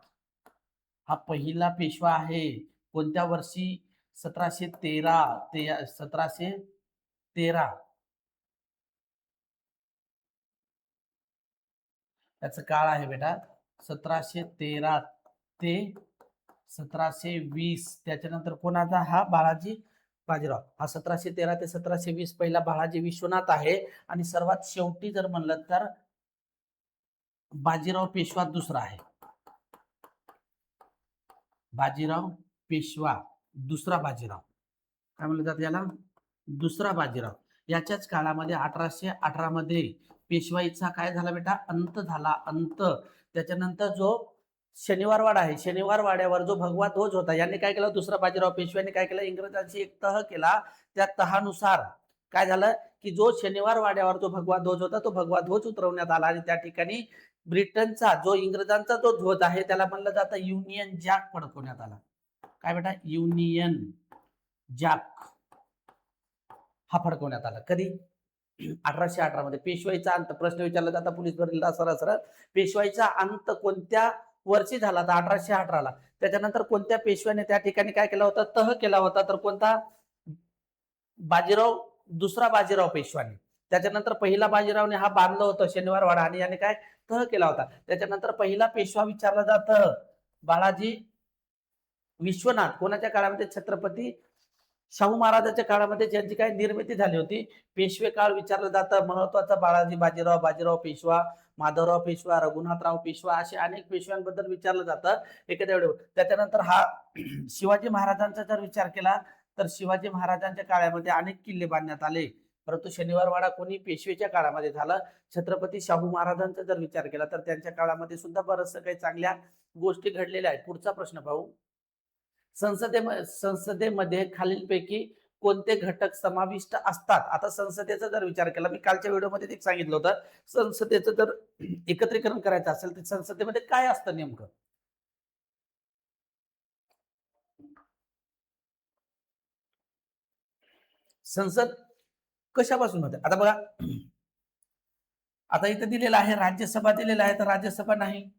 S1: हा पहिला पेशवा आहे. कोणत्या वर्षी? 1713 ते 1713. त्याचा काळ आहे बेटा 1713 ते 1720. त्याच्यानंतर कोणाचा? हा बाळाजी बाजीराव. हा 1713 ते 1720 पहिला बाळाजी विश्वनाथ आहे. आणि सर्वात शेवटी जर म्हणलं तर बाजीराव पेशवा दुसरा आहे. बाजीराव पेशवा दुसरा बाजीराव. काय म्हणलं जातं याला? दुसरा बाजीराव. याच्याच काळामध्ये 1818 मध्ये पेशवाईचा काय झाला बेटा? अंत झाला. अंत. त्याच्यानंतर जो शनिवार वाडा आहे, शनिवार वाड्यावर जो भगवा ध्वज होता, यांनी काय केलं? दुसरा बाजीराव पेशव्याने काय केलं? इंग्रजांशी एक तह केला. त्या तहानुसार काय झालं की जो शनिवार वाड्यावर जो भगवा ध्वज होता तो भगवा ध्वज उतरवण्यात आला, आणि त्या ठिकाणी ब्रिटनचा जो इंग्रजांचा जो ध्वज आहे त्याला म्हणलं जातं युनियन जॅक फडकवण्यात आला. काय बेटा? युनियन जॅक हा फडकवण्यात आला. कधी? 1818 मध्ये. पेशवाईचा अंत प्रश्न विचारला जाता पोलीस भरतीला सरळ. पेशवाईचा अंत कोणत्या वर्षी झाला? तर 1818 ला. त्याच्यानंतर कोणत्या पेशव्याने त्या ठिकाणी काय केला होता? तह केला होता. तर कोणता? बाजीराव, दुसरा बाजीराव पेशवाने. त्याच्यानंतर पहिला बाजीरावने हा बांधलं होतं शनिवार वाडा, आणि याने काय? तह केला होता. त्याच्यानंतर पहिला पेशवा विचारला जातं बाळाजी विश्वनाथ. कोणाच्या काळामध्ये? छत्रपती शाहू महाराजांच्या काळामध्ये ज्यांची काय निर्मिती झाली होती. पेशवे काळ विचारलं जातं. महत्वाचा बाळाजी बाजीराव, बाजीराव पेशवा, माधवराव पेशवा, रघुनाथराव पेशवा, असे अनेक पेशव्यांबद्दल विचारलं जातं एखाद्या वेळेवर. त्याच्यानंतर हा शिवाजी महाराजांचा जर विचार केला तर शिवाजी महाराजांच्या काळामध्ये अनेक किल्ले बांधण्यात आले, परंतु शनिवार वाडा कोणी? पेशवेच्या काळामध्ये झालं. छत्रपती शाहू महाराजांचा जर विचार केला तर त्यांच्या काळामध्ये सुद्धा बरचसं काही चांगल्या गोष्टी घडलेल्या आहेत. पुढचा प्रश्न पाहू. संसदेमध्ये खालीलपैकी कोणते घटक समाविष्ट असतात? आता संसदेचा जर विचार केला, मी कालच्या व्हिडिओमध्ये एक सांगितलं होतं, संसदेचं जर एकत्रीकरण करायचं असेल तर संसदेमध्ये काय असतं नेमकं? संसद कशापासून होते? आता बघा, आता इथं दिलेलं आहे राज्यसभा दिलेलं आहे, तर राज्यसभा नाही.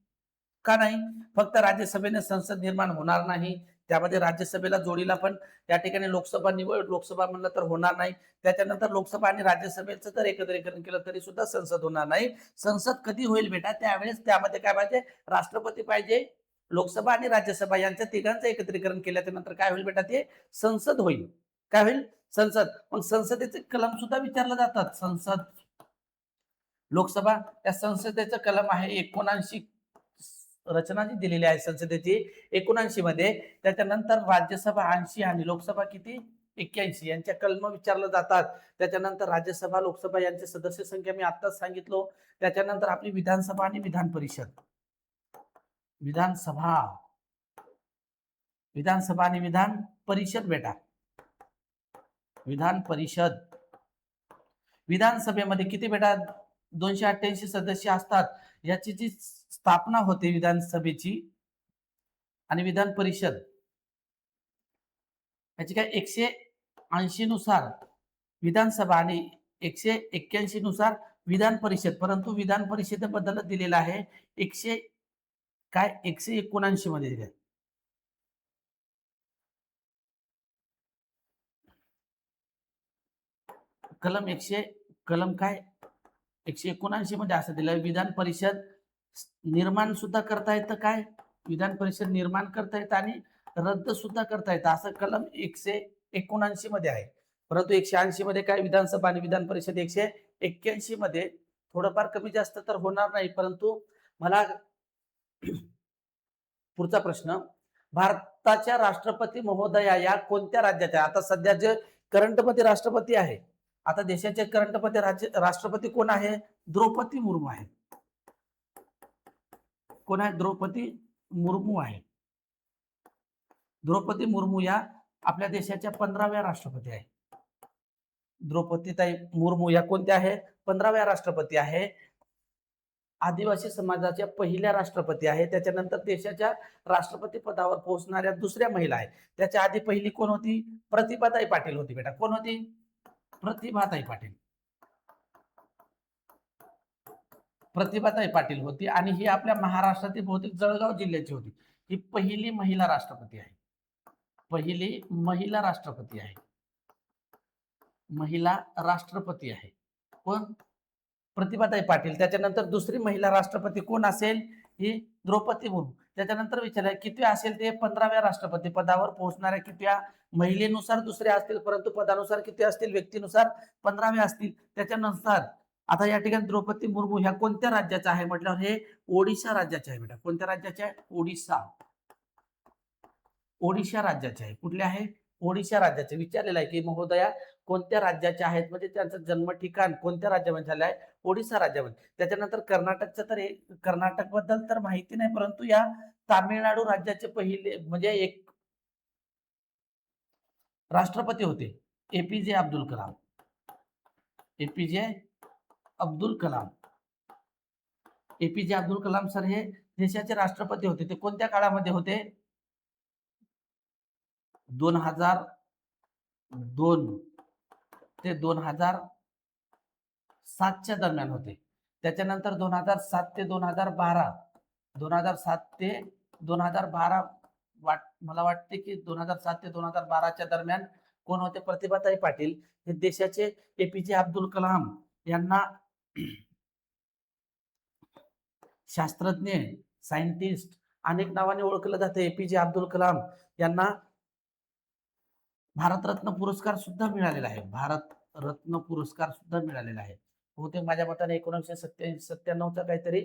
S1: का नाही? फक्त राज्यसभेने संसद निर्माण होणार नाही, त्यामध्ये राज्यसभेला जोडीला पण त्या ठिकाणी लोकसभा निवड, लोकसभा म्हणलं तर होणार नाही. त्याच्यानंतर लोकसभा आणि राज्यसभेचं जर एकत्रीकरण केलं तरी सुद्धा संसद होणार नाही. संसद कधी होईल बेटा? त्यावेळेस त्यामध्ये काय पाहिजे? राष्ट्रपती पाहिजे, लोकसभा आणि राज्यसभा यांच्या तिघांचं एकत्रीकरण केल्याच्या नंतर काय होईल बेटा? ते संसद होईल. काय होईल? संसद. मग संसदेचे कलम सुद्धा विचारले जातात. लोकसभा, त्या संसदेचं कलम आहे 79 रचना जी दिलेली आहे संसदेची 79 मध्ये, त्याच्यानंतर राज्यसभा 80 आणि लोकसभा किती 81 यांच्या कलम विचारलं जातात. त्याच्यानंतर राज्यसभा लोकसभा यांची सदस्य संख्या मी आताच सांगितलो. त्याच्यानंतर आपली विधानसभा आणि विधान परिषद. विधानसभा विधानसभा आणि विधान परिषद बेटा. विधान परिषद विधानसभेमध्ये किती बेटा 288 सदस्य असतात. याची जी स्थापना होते विधानसभेची आणि विधान परिषद याची काय 180 नुसार विधानसभा आणि 181 नुसार विधान परिषद, परंतु विधान परिषदेबद्दल दिलेलं आहे 179 मध्ये दिले. कलम काय 179 मध्ये असं दिलं विधान परिषद निर्माण सुद्धा करता येतं. काय विधान परिषद निर्माण करता येतं आणि रद्द सुद्धा करता येतं असं कलम 179 मध्ये आहे. परंतु 180 मध्ये काय विधानसभा आणि विधान परिषद 181 मध्ये थोडंफार कमी जास्त तर होणार नाही. परंतु मला पुढचा प्रश्न, भारताच्या राष्ट्रपती महोदया या कोणत्या राज्याच्या, आता सध्या जे करंटमध्ये राष्ट्रपती आहे, आता देशाचे करंटमध्ये राष्ट्रपती कोण आहे? द्रौपदी मुर्मू आहे. कोण आहे? द्रौपदी मुर्मू आहे. द्रौपदी मुर्मू या आपल्या देशाच्या 15व्या राष्ट्रपती आहे. द्रौपदीताई मुर्मू या कोणत्या आहे? 15व्या राष्ट्रपती आहे. आदिवासी समाजाच्या पहिल्या राष्ट्रपती आहे. त्याच्यानंतर देशाच्या राष्ट्रपती पदावर पोहोचणाऱ्या दुसऱ्या महिला आहे. त्याच्या आधी पहिली कोण होती? प्रतिभाताई पाटील होती बेटा. कोण होती? प्रतिभाताई पाटील. प्रतिभाताई पाटील होती आणि ही आपल्या महाराष्ट्रातील बहुतेक जळगाव जिल्ह्याची होती. ही पहिली महिला राष्ट्रपती आहे. पहिली महिला राष्ट्रपती आहे. महिला राष्ट्रपती आहे कोण? प्रतिभाताई पाटील. त्याच्यानंतर दुसरी महिला राष्ट्रपती कोण असेल? ही द्रौपदी मुर्मू. त्याच्यानंतर विचारलं किती असेल ते? 15व्या राष्ट्रपती पदावर पोहोचणाऱ्या कित्या? महिलेनुसार दुसऱ्या असतील, परंतु पदानुसार किती असतील? व्यक्तीनुसार 15व्या असतील. त्याच्यानुसार आता या ठिकाणी द्रौपदी मुर्मू ह्या कोणत्या राज्याच्या आहे म्हटल्यावर हे ओडिशा राज्याचे आहे बेटा. कोणत्या राज्याचे आहे? ओडिशा. ओडिशा राज्याचे आहे. कुठले आहे? ओडिशा राज्याचे. विचारलेलं आहे की महोदया कोणत्या राज्याचे आहेत, म्हणजे त्यांचं जन्म ठिकाण कोणत्या राज्यामध्ये झालं आहे? ओडिशा राज्यामध्ये. त्याच्यानंतर कर्नाटकचं तर कर्नाटक बद्दल तर माहिती नाही, परंतु या तामिळनाडू राज्याचे पहिले म्हणजे एक राष्ट्रपती होते APJ Abdul Kalam. APJ Abdul Kalam. APJ Abdul Kalam sir हे देशाचे राष्ट्रपती होते. ते कोणत्या काळामध्ये होते? 2002 ते 2007च्या दरम्यान होते. त्याच्यानंतर 2007 ते 2012, 2007 ते 2012 मला वाटते की 2007 ते 2012च्या दरम्यान कोण होते? प्रतिभाताई पाटील. हे देशाचे एपीजे अब्दुल कलाम यांना शास्त्रज्ञ, सायंटिस्ट अनेक नावाने ओळखलं जाते. एपीजे अब्दुल कलाम यांना भारतरत्न पुरस्कार सुद्धा मिळालेला आहे. भारतरत्न पुरस्कार सुद्धा मिळालेला आहे. बहुतेक माझ्या मताने 1997चा काहीतरी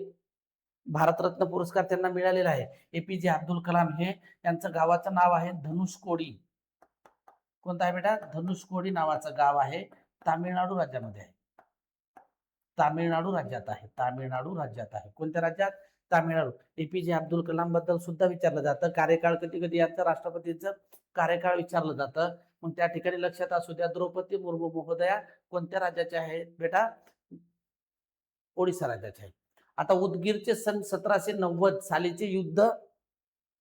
S1: भारतरत्न पुरस्कार त्यांना मिळालेला आहे. एपीजे अब्दुल कलाम हे त्यांचं गावाचं नाव आहे धनुषकोडी. कोणतं आहे बेटा? धनुषकोडी नावाचं गाव आहे. तामिळनाडू राज्यामध्ये आहे. तामिळनाडू राज्यात आहे. तामिळनाडू राज्यात आहे. कोणत्या राज्यात? तामिळनाडू. एपीजे अब्दुल कलाम बद्दल सुद्धा विचारलं जातं. कार्यकाळ कधी कधी यांचं राष्ट्रपतीचं कार्यकाळ विचारलं जातं. मग त्या ठिकाणी लक्षात असू द्या द्रौपदी मुर्मू महोदया कोणत्या राज्याचे आहेत बेटा? ओडिशा राज्याचे आहेत. आता उदगीरचे सन 1790 सालीचे युद्ध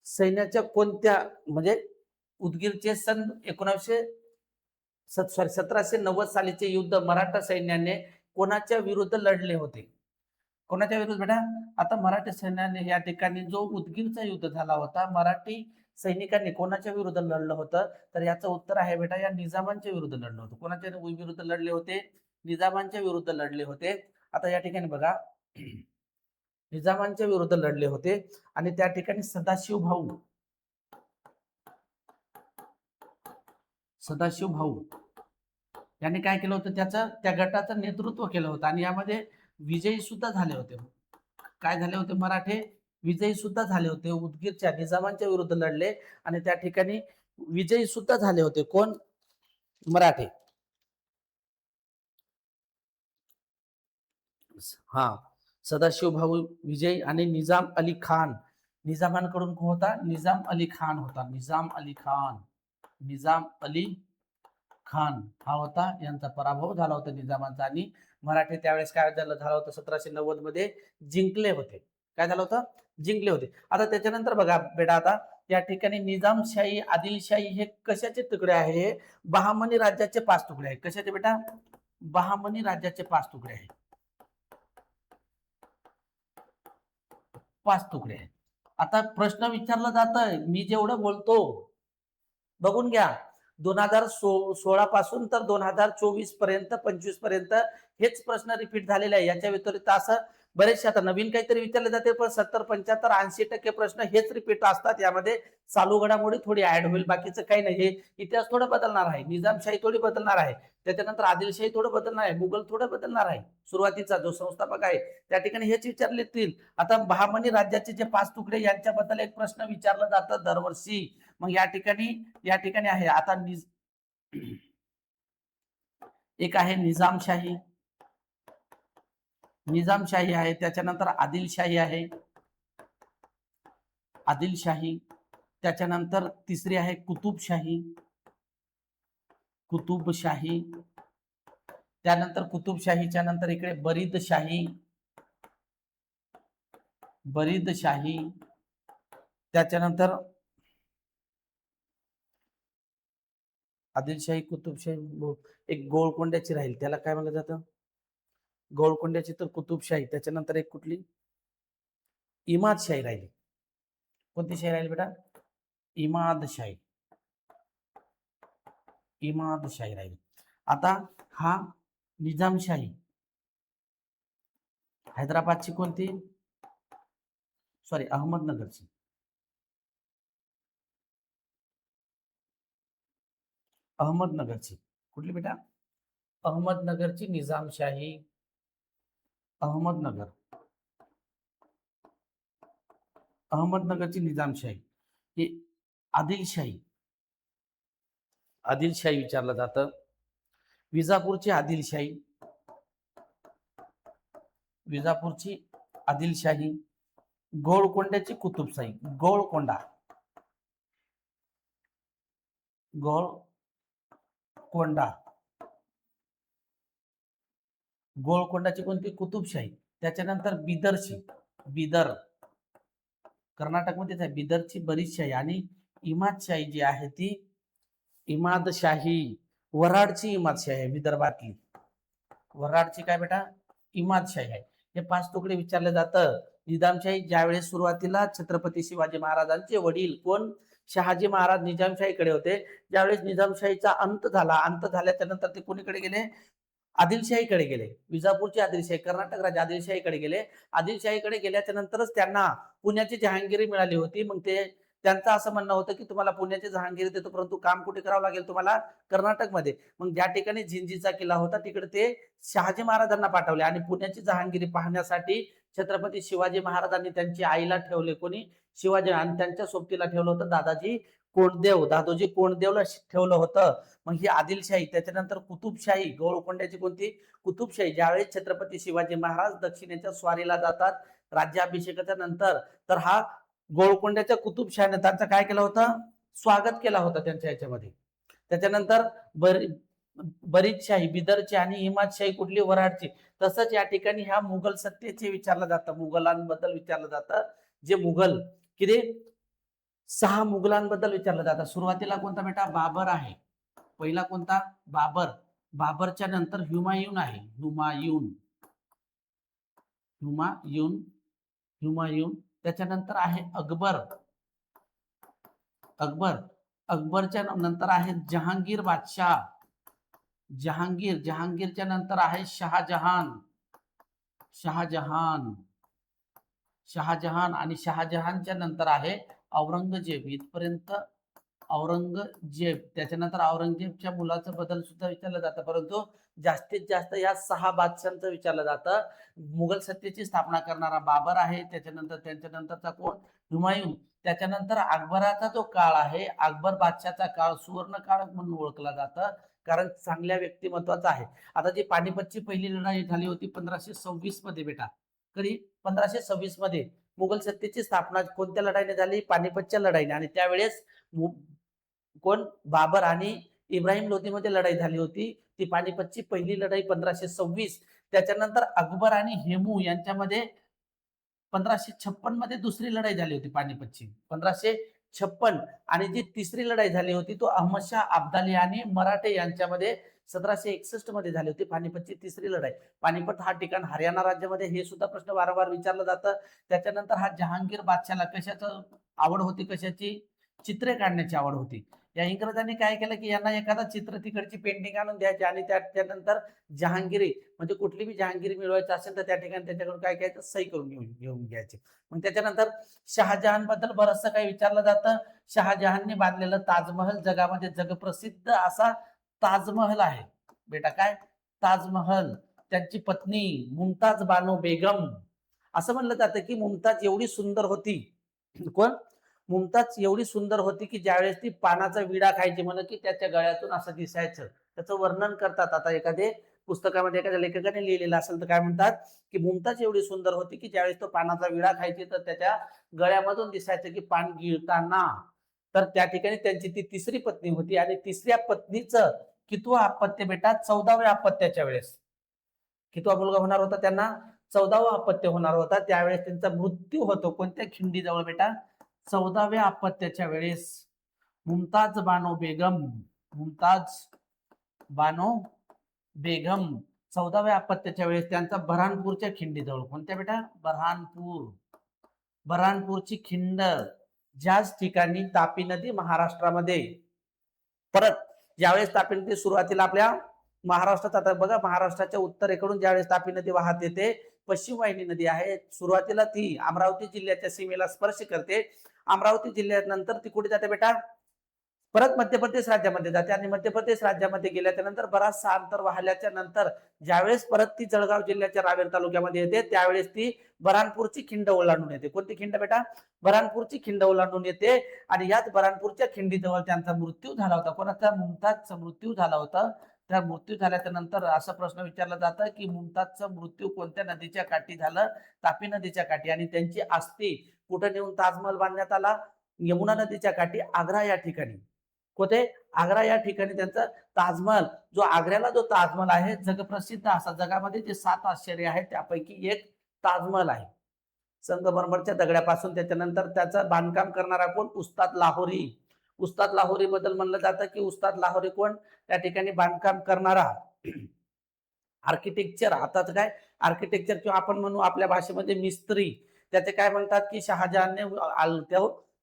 S1: सैन्याच्या कोणत्या, म्हणजे उदगीरचे सन 1790 सालीचे युद्ध मराठा सैन्याने कोणाच्या विरुद्ध लढले होते? कोणाच्या विरुद्ध बेटा? आता मराठी सैन्याने या ठिकाणी जो उदगीरचा युद्ध झाला होता, मराठी सैनिकांनी कोणाच्या विरुद्ध लढलं होतं? तर याचं उत्तर आहे बेटा या निजामांच्या विरुद्ध लढलं होतं. कोणाच्या विरुद्ध लढले होते? निजामांच्या विरुद्ध लढले होते. आता या ठिकाणी बघा निजामांच्या विरुद्ध लढले होते आणि त्या ठिकाणी सदाशिव भाऊ यांनी काय केलं होतं? त्या गटाचं नेतृत्व केलं होतं आणि यामध्ये विजयी सुद्धा झाले होते. काय झाले होते? मराठे विजयी सुद्धा झाले होते. उदगीरच्या निजामांच्या विरुद्ध लढले आणि त्या ठिकाणी विजयी सुद्धा झाले होते. कोण? मराठे. हा, सदाशिव भाऊ विजय आणि निजाम अली खान. निजामांकडून कोण होता? निजाम अली खान होता. निजाम अली खान, निजाम अली खान हा होता. यांचा पराभव झाला होता निजामांचा आणि मराठे त्यावेळेस काय झालं होतं? 1790 मध्ये जिंकले होते. काय झालं होतं? जिंकले होते. आता त्याच्यानंतर बघा बेटा, आता या ठिकाणी निजामशाही, आदिलशाही हे कशाचे तुकडे आहे? बहामनी राज्याचे 5 तुकडे आहेत. कशाचे बेटा? बहामनी राज्याचे 5 तुकडे आहेत. 5 तुकडे आहेत. आता प्रश्न विचारला जातोय, मी जेवढं बोलतो बघून घ्या, 2016 पासून तर 2024 पर्यंत, 25 पर्यंत हेच प्रश्न रिपीट झालेले आहे. याच्या व्यतिरिक्त असं बरेचसे आता नवीन काहीतरी विचारले जाते, पण 70, 75, 80% प्रश्न हेच रिपीट असतात. यामध्ये चालू घडामोडी थोडी ऍड होईल, बाकीचं काही नाही. हे इतिहास थोडं बदलणार आहे, निजामशाही थोडी बदलणार आहे, त्याच्यानंतर आदिलशाही थोडं बदलणार आहे, मुघल थोडं बदलणार आहे. सुरुवातीचा जो संस्थापक आहे त्या ठिकाणी हेच विचारले येतील. आता बहामनी राज्याचे जे 5 तुकडे यांच्याबद्दल एक प्रश्न विचारला जातं दरवर्षी. मग या ठिकाणी आहे आता एक आहे निजामशाही, निजामशाही आहे. त्याच्यानंतर आदिलशाही आहे, आदिलशाही. त्याच्यानंतर तिसरी आहे कुतुबशाही, कुतुबशाही. त्यानंतर कुतुबशाहीच्या नंतर इकडे बरीदशाही, बरीदशाही. त्याच्यानंतर आदिलशाही, कुतुबशाही, एक गोळकोंड्याची राहील, त्याला काय म्हणलं जातं? गोळकोंड्याची. तर कुतुबशाही. त्याच्यानंतर एक कुठली? इमादशाही राहिली. कोणती शाही राहिली बेटा? इमादशाही, इमादशाही राहिली. आता हा निजामशाही, हैदराबादची कोणती? सॉरी, अहमदनगरची. अहमदनगरची कुठली बेटा? अहमदनगरची निजामशाही. अहमदनगर, अहमदनगरची निजामशाही. ही आदिलशाही, आदिलशाही विचारलं जातं. विजापूरची आदिलशाही, विजापूरची आदिलशाही. गोळकोंड्याची कुतुबशाही, गोळकोंडा, गोळकोंडा, गोळकोंडाची कोणती? कुतुबशाही. त्याच्यानंतर बिदरची, बिदर कर्नाटकमध्येच आहे, बिदरची बरीचशाही. आणि इमादशाही जी आहे ती इमादशाही, वराडची इमादशाही आहे विदर्भातली. वराडची काय बेटा? इमादशाही आहे. हे 5 तुकडे विचारले जातं. निजामशाही ज्यावेळेस सुरुवातीला छत्रपती शिवाजी महाराजांचे वडील कोण? शहाजी महाराज निजामशाहीकडे होते. ज्यावेळेस निजामशाहीचा अंत झाला, अंत झाल्याच्या नंतर ते कोणीकडे गेले? आदिलशाहीकडे गेले. विजापूरची आदिलशाही, कर्नाटक राज्य आदिलशाहीकडे गेले. आदिलशाहीकडे गेल्याच्या नंतरच त्यांना पुण्याची जहांगीरी मिळाली होती. मग ते त्यांचं असं म्हणणं होतं की तुम्हाला पुण्याची जहांगीरी देतो, परंतु काम कुठे करावं लागेल तुम्हाला? कर्नाटकमध्ये. मग ज्या ठिकाणी झिंजीचा किल्ला होता तिकडे ते शहाजी महाराजांना पाठवले आणि पुण्याची जहांगीरी पाहण्यासाठी छत्रपती शिवाजी महाराजांनी त्यांची आईला ठेवले. कोणी? शिवाजी. आणि त्यांच्या सोबतीला ठेवलं होतं दादाजी कोंडदेव, दादोजी कोंडदेवला ठेवलं होतं. मग ही आदिलशाही. त्याच्यानंतर कुतुबशाही, गोळकोंड्याची कोणती? कुतुबशाही. ज्यावेळेस छत्रपती शिवाजी महाराज दक्षिणेच्या स्वारीला जातात राज्याभिषेकाच्या नंतर, तर हा गोळकोंड्याच्या कुतुबशाहीने त्यांचं काय केलं होतं? स्वागत केला होता त्यांच्या याच्यामध्ये. त्याच्यानंतर बरीचशाही, बिदरची. आणि इमादशाही कुठली? वराडची. तसंच या ठिकाणी ह्या मुघल सत्तेचे विचारलं जातं, मुघलांबद्दल विचारलं जातं. जे मुघल किती? 6 मुघलांबद्दल विचारलं जातं. सुरुवातीला कोणता बेटा? बाबर आहे. पहिला कोणता? बाबर. बाबरच्या नंतर हुमायून आहे, हुमायून, हुमायून, हुमायून. त्याच्यानंतर आहे अकबर, अकबर. अकबरच्या नंतर आहे जहांगीर बादशाह, जहांगीर. जहांगीरच्या नंतर आहे शहाजहान, शहाजहान, शहाजहान. आणि शहाजहानच्या नंतर आहे औरंगजेब. इथपर्यंत औरंगजेब, त्याच्यानंतर औरंगजेबच्या मुलाचं बद्दल सुद्धा विचारलं जातं, परंतु जास्तीत जास्त या 6 बादशाहांचं विचारलं जातं. मुघल सत्तेची स्थापना करणारा बाबर आहे, त्याच्यानंतर त्यांच्यानंतरचा कोण, हुमायून, त्याच्यानंतर अकबराचा जो काळ आहे, अकबर बादशाहचा काळ सुवर्ण काळ म्हणून ओळखला जातं, कारण चांगल्या व्यक्तिमत्वाचा आहे. आता जी पानिपतची पहिली लढाई झाली होती 1526 मध्ये बेटा, कधी 1526 मध्ये मुघल सत्तेची स्थापना कोणत्या लढाईने झाली, पानिपतच्या लढाईने, आणि त्यावेळेस कोण, बाबर आणि इब्राहिम लोधीमध्ये लढाई झाली होती, ती पानिपतची पहिली लढाई 1526. त्याच्यानंतर अकबर आणि हेमू यांच्यामध्ये 1556 मध्ये दुसरी लढाई झाली होती पानिपतची, 1556. आणि जी तिसरी लढाई झाली होती तो अहमदशाह अब्दाली आणि मराठे यांच्यामध्ये 1761 मध्ये झाली होती, पानिपतची तिसरी लढाई. पानिपत हा ठिकाण हरियाणा राज्यामध्ये, हे सुद्धा प्रश्न वारंवार विचारलं जातं. त्याच्यानंतर हा जहांगीर बादशाला कशाचं आवड होती, कशाची, चित्रे काढण्याची आवड होती. या इंग्रजांनी काय केलं की यांना एखादा चित्र तिकडची पेंटिंग आणून द्यायची आणि त्यानंतर जहांगीरी म्हणजे कुठली बी जहांगीरी मिळवायची असेल तर त्या ठिकाणी त्याच्याकडून काय करायचं, सही करून घेऊन घ्यायचे. मग त्याच्यानंतर शहाजहान बद्दल बरंचसं काही विचारलं जातं. शहाजहानने बांधलेलं ताजमहल जगामध्ये जगप्रसिद्ध असा ताजमहल आहे बेटा. काय, ताजमहल. त्यांची पत्नी मुमताज बानो बेगम, असं म्हणलं जातं की मुमताज एवढी सुंदर होती, कोण, मुमताज एवढी सुंदर होती की ज्यावेळेस ती पानाचा विडा खायची म्हण की त्याच्या गळ्यातून असं दिसायचं. त्याचं वर्णन करतात. आता एखादे पुस्तकामध्ये एखाद्या लेखकाने लिहिलेलं असेल तर काय म्हणतात की मुमताज एवढी सुंदर होती की ज्यावेळेस तो पानाचा विडा खायची तर त्याच्या गळ्यामधून दिसायचं की पान गिळताना. तर त्या ठिकाणी त्यांची ती तिसरी पत्नी होती आणि तिसऱ्या पत्नीचं कितवं अपत्य बेटा, 14व्या अपत्याच्या वेळेस. कितवा मुलगा होणार होता त्यांना, 14वा अपत्य होणार होता. त्यावेळेस त्यांचा मृत्यू होतो कोणत्या खिंडीजवळ बेटा, 14व्या अपत्याच्या वेळेस. मुमताज बानो बेगम, मुमताज बानो बेगम 14व्या अपत्याच्या वेळेस त्यांचा बऱ्हाणपूरच्या खिंडीजवळ, कोणत्या बेटा, बऱ्हाणपूर, बऱ्हाणपूरची खिंड, ज्याच ठिकाणी तापी नदी महाराष्ट्रामध्ये. परत ज्यावेळेस तापी नदी सुरुवातीला आपल्या महाराष्ट्रात, आता बघा महाराष्ट्राच्या उत्तरेकडून ज्यावेळेस तापी नदी वाहत येते, पश्चिम वाहिनी नदी आहे, सुरुवातीला ती अमरावती जिल्ह्याच्या सीमेला स्पर्श करते. अमरावती जिल्ह्यानंतर ती कुठे जाते बेटा, परत मध्य प्रदेश राज्यामध्ये जाते आणि मध्य प्रदेश राज्यामध्ये गेल्याच्या नंतर बराचसा अंतर वाहल्याच्या नंतर ज्यावेळेस परत ती जळगाव जिल्ह्याच्या रावेर तालुक्यामध्ये येते त्यावेळेस ती बऱ्हाणपूरची खिंड ओलांडून येते. कोणती खिंड बेटा, बऱ्हाणपूरची खिंड ओलांडून येते. आणि याच बऱ्हाणपूरच्या खिंडीजवळ त्यांचा मृत्यू झाला होता. कोणाचा, मुमताजचा मृत्यू झाला होता. त्या मृत्यू झाल्याच्या नंतर असा प्रश्न विचारला जातं की मुमताजचा मृत्यू कोणत्या नदीच्या काठी झालं, तापी नदीच्या काठी. आणि त्यांची अस्थी कुठे नेऊन ताजमहल बांधण्यात आला, यमुना नदीच्या काठी, आग्रा या ठिकाणी. कुठे, आग्रा या ठिकाणी त्यांचा ताजमहल, जो आग्र्याला जो ताजमहल आहे जगप्रसिद्ध असा, जगामध्ये जे 7 आश्चर्य आहेत त्यापैकी एक ताजमहल आहे. संगमरमरच्या दगडापासून. त्याच्यानंतर त्याचं बांधकाम करणारा कोण, उस्ताद लाहोरी. उस्ताद लाहोरी बद्दल म्हणलं जातं की उस्ताद लाहोरी कोण, त्या ठिकाणी बांधकाम करणारा आर्किटेक्चर. आताच काय आर्किटेक्चर किंवा आपण म्हणू आपल्या भाषेमध्ये मिस्त्री. त्याचे काय म्हणतात की शहाजहानने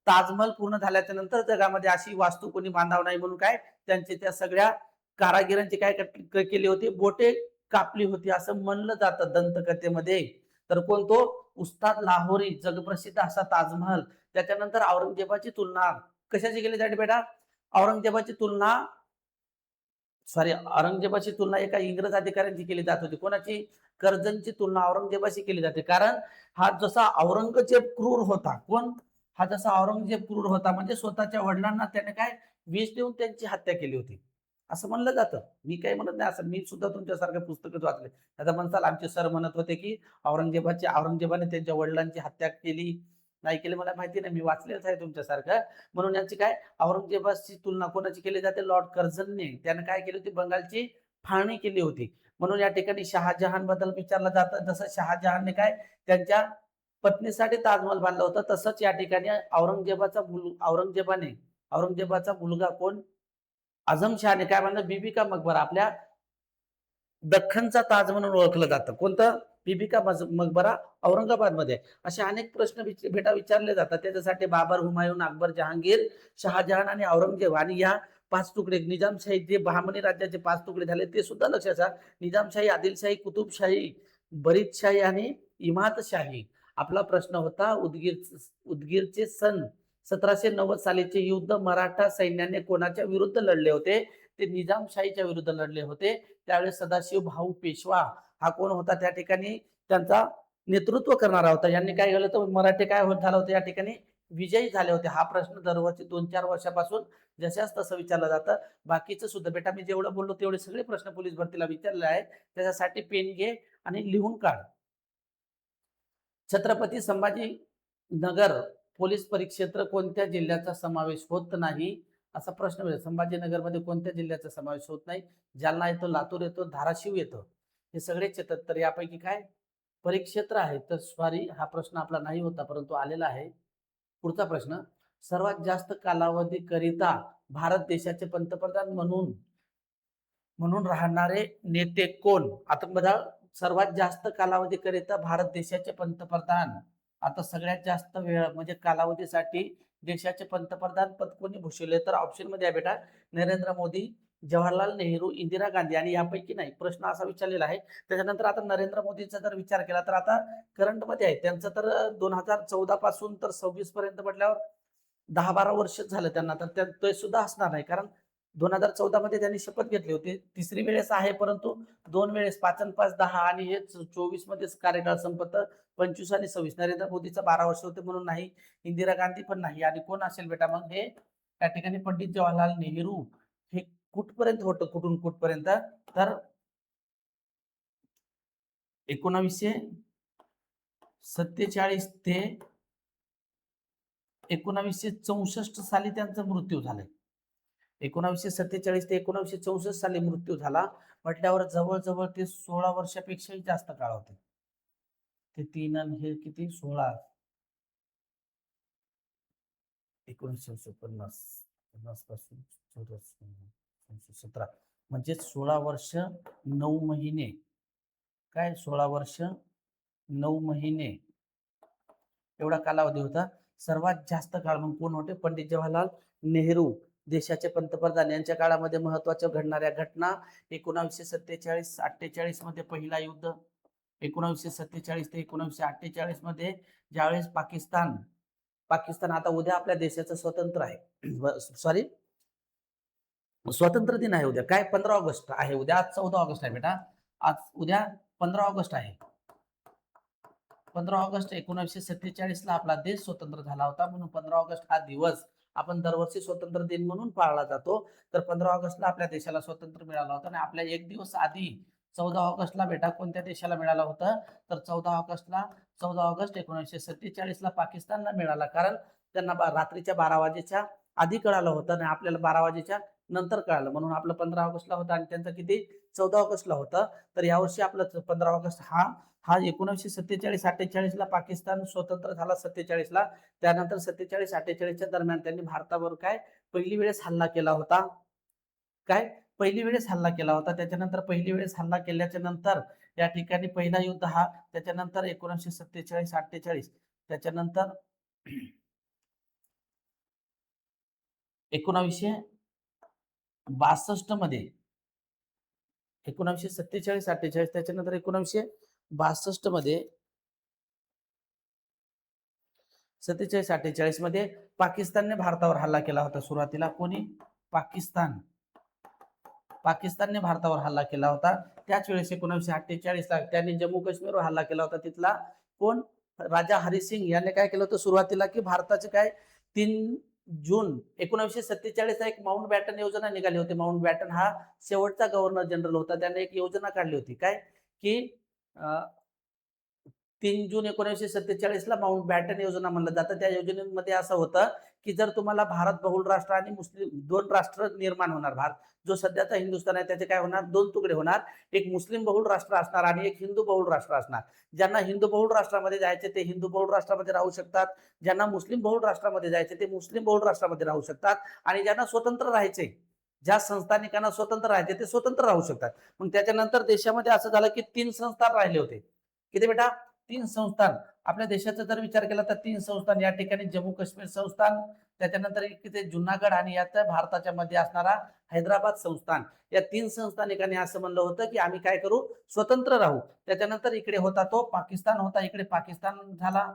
S1: ताजमहल पूर्ण झाल्याच्या नंतर जगामध्ये अशी वास्तू कोणी बांधाव नाही म्हणून काय त्यांचे त्या सगळ्या कारागिरांची काय केली होती, बोटे कापली होती असं म्हणलं जातं दंतकथेमध्ये. तर कोण तो, उस्ताद लाहोरी, जगप्रसिद्ध असा ताजमहल. त्याच्यानंतर औरंगजेबाची तुलना कशाची केली जाते बेटा, औरंगजेबाची तुलना एका इंग्रज अधिकाऱ्यांची केली जात होती. कोणाची, कर्जनची तुलना औरंगजेबाशी केली जाते. कारण हा जसा औरंगजेब क्रूर होता, कोण, हा जसा औरंगजेब क्रूर होता म्हणजे स्वतःच्या वडिलांना त्याने काय विष देऊन त्यांची हत्या केली होती असं म्हणलं जातं. मी काही म्हणत नाही असं, मी सुद्धा तुमच्यासारख्या पुस्तकच वाचले. आता म्हणसाल आमचे सर म्हणत होते की औरंगजेबाने त्यांच्या वडिलांची हत्या केली, नाही केली, मला माहिती नाही, मी वाचलेच आहे तुमच्यासारखं. म्हणून यांची काय औरंगजेबाची तुलना कोणाची केली जाते, लॉर्ड कर्झनने. त्याने काय केली होती, बंगालची फाळणी केली होती. म्हणून या ठिकाणी शहाजहान बद्दल विचारलं जातं. जसं शहाजहानने काय त्यांच्या पत्नीसाठी ताजमहल बांधलं होतं तसंच या ठिकाणी औरंगजेबाचा मुलगा कोण, आझमशहाने काय बांधलं, बीबी का मकबरा. आपल्या दख्खनचा ताज म्हणून ओळखलं जातं. कोणतं, बीबी का मकबरा औरंगाबाद मध्ये. असे अनेक प्रश्न बेटा विचारले जातात. त्याच्यासाठी बाबर, हुमायून, अकबर, जहांगीर, शहाजहान आणि औरंगजेब आणि या 5 तुकडे निजामशाही, जे बहामनी राज्याचे 5 तुकडे झाले ते सुद्धा लक्षात घ्या. निजामशाही, आदिलशाही, कुतुबशाही, बरीदशाही आणि इमादशाही. आपला प्रश्न होता उदगीरचे सन 1790 सालीचे युद्ध मराठा सैन्याने कोणाच्या विरुद्ध लढले होते? ते निजामशाहीच्या विरुद्ध लढले होते. त्यावेळेस सदाशिव भाऊ पेशवा हा कोण होता? त्या ठिकाणी त्यांचा नेतृत्व करणारा होता. यांनी काय केलं तर मराठे काय झालं होतं या ठिकाणी विजयी झाले होते. हा प्रश्न दरवर्षी 2-4 वर्षापासून जशाच तसं विचारलं जातं. बाकीचं सुद्धा बेटा मी जेवढं बोललो तेवढे सगळे प्रश्न पोलीस भरतीला विचारले आहेत. त्याच्यासाठी पेन घे आणि लिहून काढ. छत्रपती संभाजी नगर पोलीस परिक्षेत्र कोणत्या जिल्ह्याचा समावेश होत नाही? असा प्रश्न मिळेल. संभाजीनगरमध्ये कोणत्या जिल्ह्याचा समावेश होत नाही? जालना येतो, लातूर येतो, धाराशिव येतो. हे सगळेच येतात. तर यापैकी काय परिक्षेत्र आहे? तर सॉरी हा प्रश्न आपला नाही होता परंतु आलेला आहे. पुढचा प्रश्न, सर्वात जास्त कालावधीकरिता भारत देशाचे पंतप्रधान म्हणून राहणारे नेते कोण? आता बघा, सर्वात जास्त कालावधीकरिता भारत देशाचे पंतप्रधान, आता सगळ्यात जास्त वेळ म्हणजे कालावधीसाठी देशाचे पंतप्रधान पद कोणी भूषवले? तर ऑप्शन मध्ये आहे बेटा नरेंद्र मोदी, जवाहरलाल नेहरू, इंदिरा गांधी आणि यापैकी नाही. प्रश्न असा विचारलेला आहे. त्याच्यानंतर आता नरेंद्र मोदींचा जर विचार केला तर आता करंट मध्ये आहे त्यांचं तर 2014 पासून तर 26 पर्यंत म्हटल्यावर 10-12 वर्ष झालं त्यांना. तर ते सुद्धा असणार नाही कारण 2014 मध्ये त्यांनी शपथ घेतली होती. तिसरी वेळेस आहे परंतु 2 वेळेस 5 आणि 5 10 आणि हे 24 मध्येच कार्यकाळ संपत. 25 आणि 26 नरेंद्र मोदीचा 12 वर्ष होते म्हणून नाही. इंदिरा गांधी पण नाही. आणि कोण असेल बेटा मग हे त्या ठिकाणी पंडित जवाहरलाल नेहरू. हे कुठपर्यंत होतं? कुठून कुठपर्यंत? तर 1947 ते 1964 साली त्यांचा मृत्यू झालाय. 1947 ते 1964 साली मृत्यू झाला म्हटल्यावर जवळजवळ ते 16 वर्षापेक्षाही जास्त काळ होते. ते 3 आणि हे किती 16 1950 पासून 17 म्हणजे 16 वर्ष 9 महिने. काय 16 वर्ष 9 महिने एवढा कालावधी होता. सर्वात जास्त काळ मग कोण होते? पंडित जवाहरलाल नेहरू देशाचे पंतप्रधान. यांच्या काळामध्ये महत्वाच्या घडणाऱ्या घटना 1947-48 मध्ये पहिला युद्ध, 1947 ते 1948 मध्ये ज्यावेळेस पाकिस्तान आता उद्या आपल्या देशाचं स्वतंत्र आहे. सॉरी स्वातंत्र्य दिन आहे उद्या. काय 15 ऑगस्ट आहे उद्या. आज 14 ऑगस्ट आहे बेटा. आज उद्या 15 ऑगस्ट आहे. 15 ऑगस्ट 1947 ला आपला देश स्वतंत्र झाला होता. म्हणून 15 ऑगस्ट हा दिवस आपण दरवर्षी स्वतंत्र दिन म्हणून पाळला जातो. तर 15 ऑगस्टला आपल्या देशाला स्वातंत्र्य मिळालं होतं आणि आपल्या एक दिवस आधी 14 ऑगस्टला बेटा कोणत्या देशाला मिळालं होतं? तर 14 ऑगस्ट 1947 ला पाकिस्तानला मिळाला. कारण त्यांना रात्रीच्या 12 वाजेच्या आधी कळालं होतं आणि आपल्याला 12 वाजेच्या नंतर कळालं. म्हणून आपलं 15 ऑगस्टला होतं आणि त्यांचं किती 14 ऑगस्टला होतं. तर यावर्षी आपलं 15 ऑगस्ट हा 1947-48 ला पाकिस्तान स्वतंत्र झाला 47 ला. त्यानंतर 47-48च्या दरम्यान त्यांनी भारतावर काय पहिली वेळेस हल्ला केला होता. काय पहिली वेळेस हल्ला केला होता. त्याच्यानंतर पहिली वेळेस हल्ला केल्याच्या नंतर या ठिकाणी पहिला युद्ध हा, त्याच्यानंतर 1947-48 त्याच्यानंतर 1962 मध्ये 1947-48 त्याच्यानंतर 1962 मध्ये 47-48 मध्ये पाकिस्तानने भारतावर हल्ला केला होता. सुरुवातीला कोणी? पाकिस्तानने भारतावर हल्ला केला होता. त्याच वेळेस 1948 ला त्यांनी जम्मू काश्मीरवर हल्ला केला होता. तिथला कोण? राजा हरिसिंग याने काय केलं होतं सुरुवातीला की भारताचे काय 3 जून 1947 ला एक माउंट बॅटन योजना निघाली होती. माउंट बॅटन हा शेवटचा गव्हर्नर जनरल होता. त्याने एक योजना काढली होती. काय की 3 जून 1947 ला माउंट बॅटन योजना म्हणलं जातं. त्या योजनेमध्ये असं होतं की जर तुम्हाला भारत बहुल राष्ट्र आणि मुस्लिम 2 राष्ट्र निर्माण होणार. भारत जो सध्याचा हिंदुस्थान आहे त्याचे काय होणार? 2 तुकडे होणार. एक मुस्लिम बहुल राष्ट्र असणार आणि एक हिंदू बहुल राष्ट्र असणार. ज्यांना हिंदू बहुल राष्ट्रामध्ये जायचे ते हिंदू बहुल राष्ट्रामध्ये राहू शकतात. ज्यांना मुस्लिम बहुल राष्ट्रामध्ये जायचे ते मुस्लिम बहुल राष्ट्रामध्ये राहू शकतात. आणि ज्यांना स्वतंत्र राहायचे, ज्या संस्थानिकांना स्वतंत्र राहायचे ते स्वतंत्र राहू शकतात. मग त्याच्यानंतर देशामध्ये असं झालं की 3 संस्थान राहिले होते. किती बेटा? 3 संस्थान. आपल्या देशाचा जर विचार केला तर 3 संस्थान. या ठिकाणी जम्मू काश्मीर संस्थान, त्याच्यानंतर इथे जुनागड आणि यात भारताच्या मध्ये असणारा हैदराबाद संस्थान. या 3 संस्थानिकांनी असं म्हणलं होतं की आम्ही काय करू? स्वतंत्र राहू. त्याच्यानंतर इकडे होता तो पाकिस्तान होता. इकडे पाकिस्तान झाला.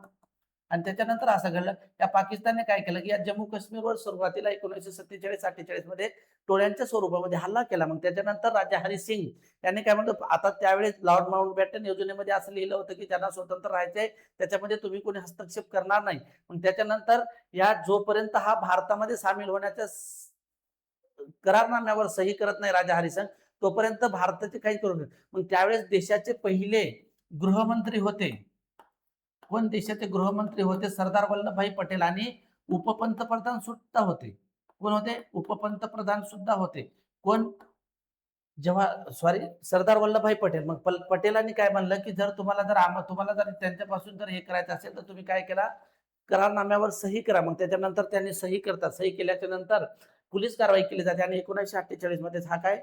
S1: आणि त्याच्यानंतर असं घडलं, त्या पाकिस्तानने काय केलं की या जम्मू काश्मीरवर सुरुवातीला 1947-48 मध्ये टोळ्यांच्या स्वरूपामध्ये हल्ला केला. मग त्याच्यानंतर राजा हरी सिंग यांनी काय म्हणतो, आता त्यावेळेस लॉर्ड माउंटबॅटन योजनेमध्ये असं लिहिलं होतं की ज्यांना स्वतंत्र राहायचंय त्याच्यामध्ये तुम्ही कोणी हस्तक्षेप करणार नाही. मग त्याच्यानंतर या जोपर्यंत हा भारतामध्ये सामील होण्याच्या करारनाम्यावर सही करत नाही राजा हरिसिंग, तोपर्यंत भारताचे काही करू नये. मग त्यावेळेस देशाचे पहिले गृहमंत्री होते, कोण देशाचे गृहमंत्री होते, सरदार वल्लभभाई पटेल. आणि उपपंतप्रधान सुद्धा होते. कोण होते? उपपंतप्रधान सुद्धा होते. कोण? जेव्हा सॉरी सरदार वल्लभभाई पटेल. मग पटेलांनी काय म्हणलं की जर तुम्हाला जर त्यांच्यापासून जर हे करायचं असेल तर तुम्ही काय केला, करारनाम्यावर सही करा. मग त्याच्यानंतर त्यांनी सही करतात. सही केल्याच्या नंतर पोलीस कारवाई केली जाते आणि 1948 मध्ये हा काय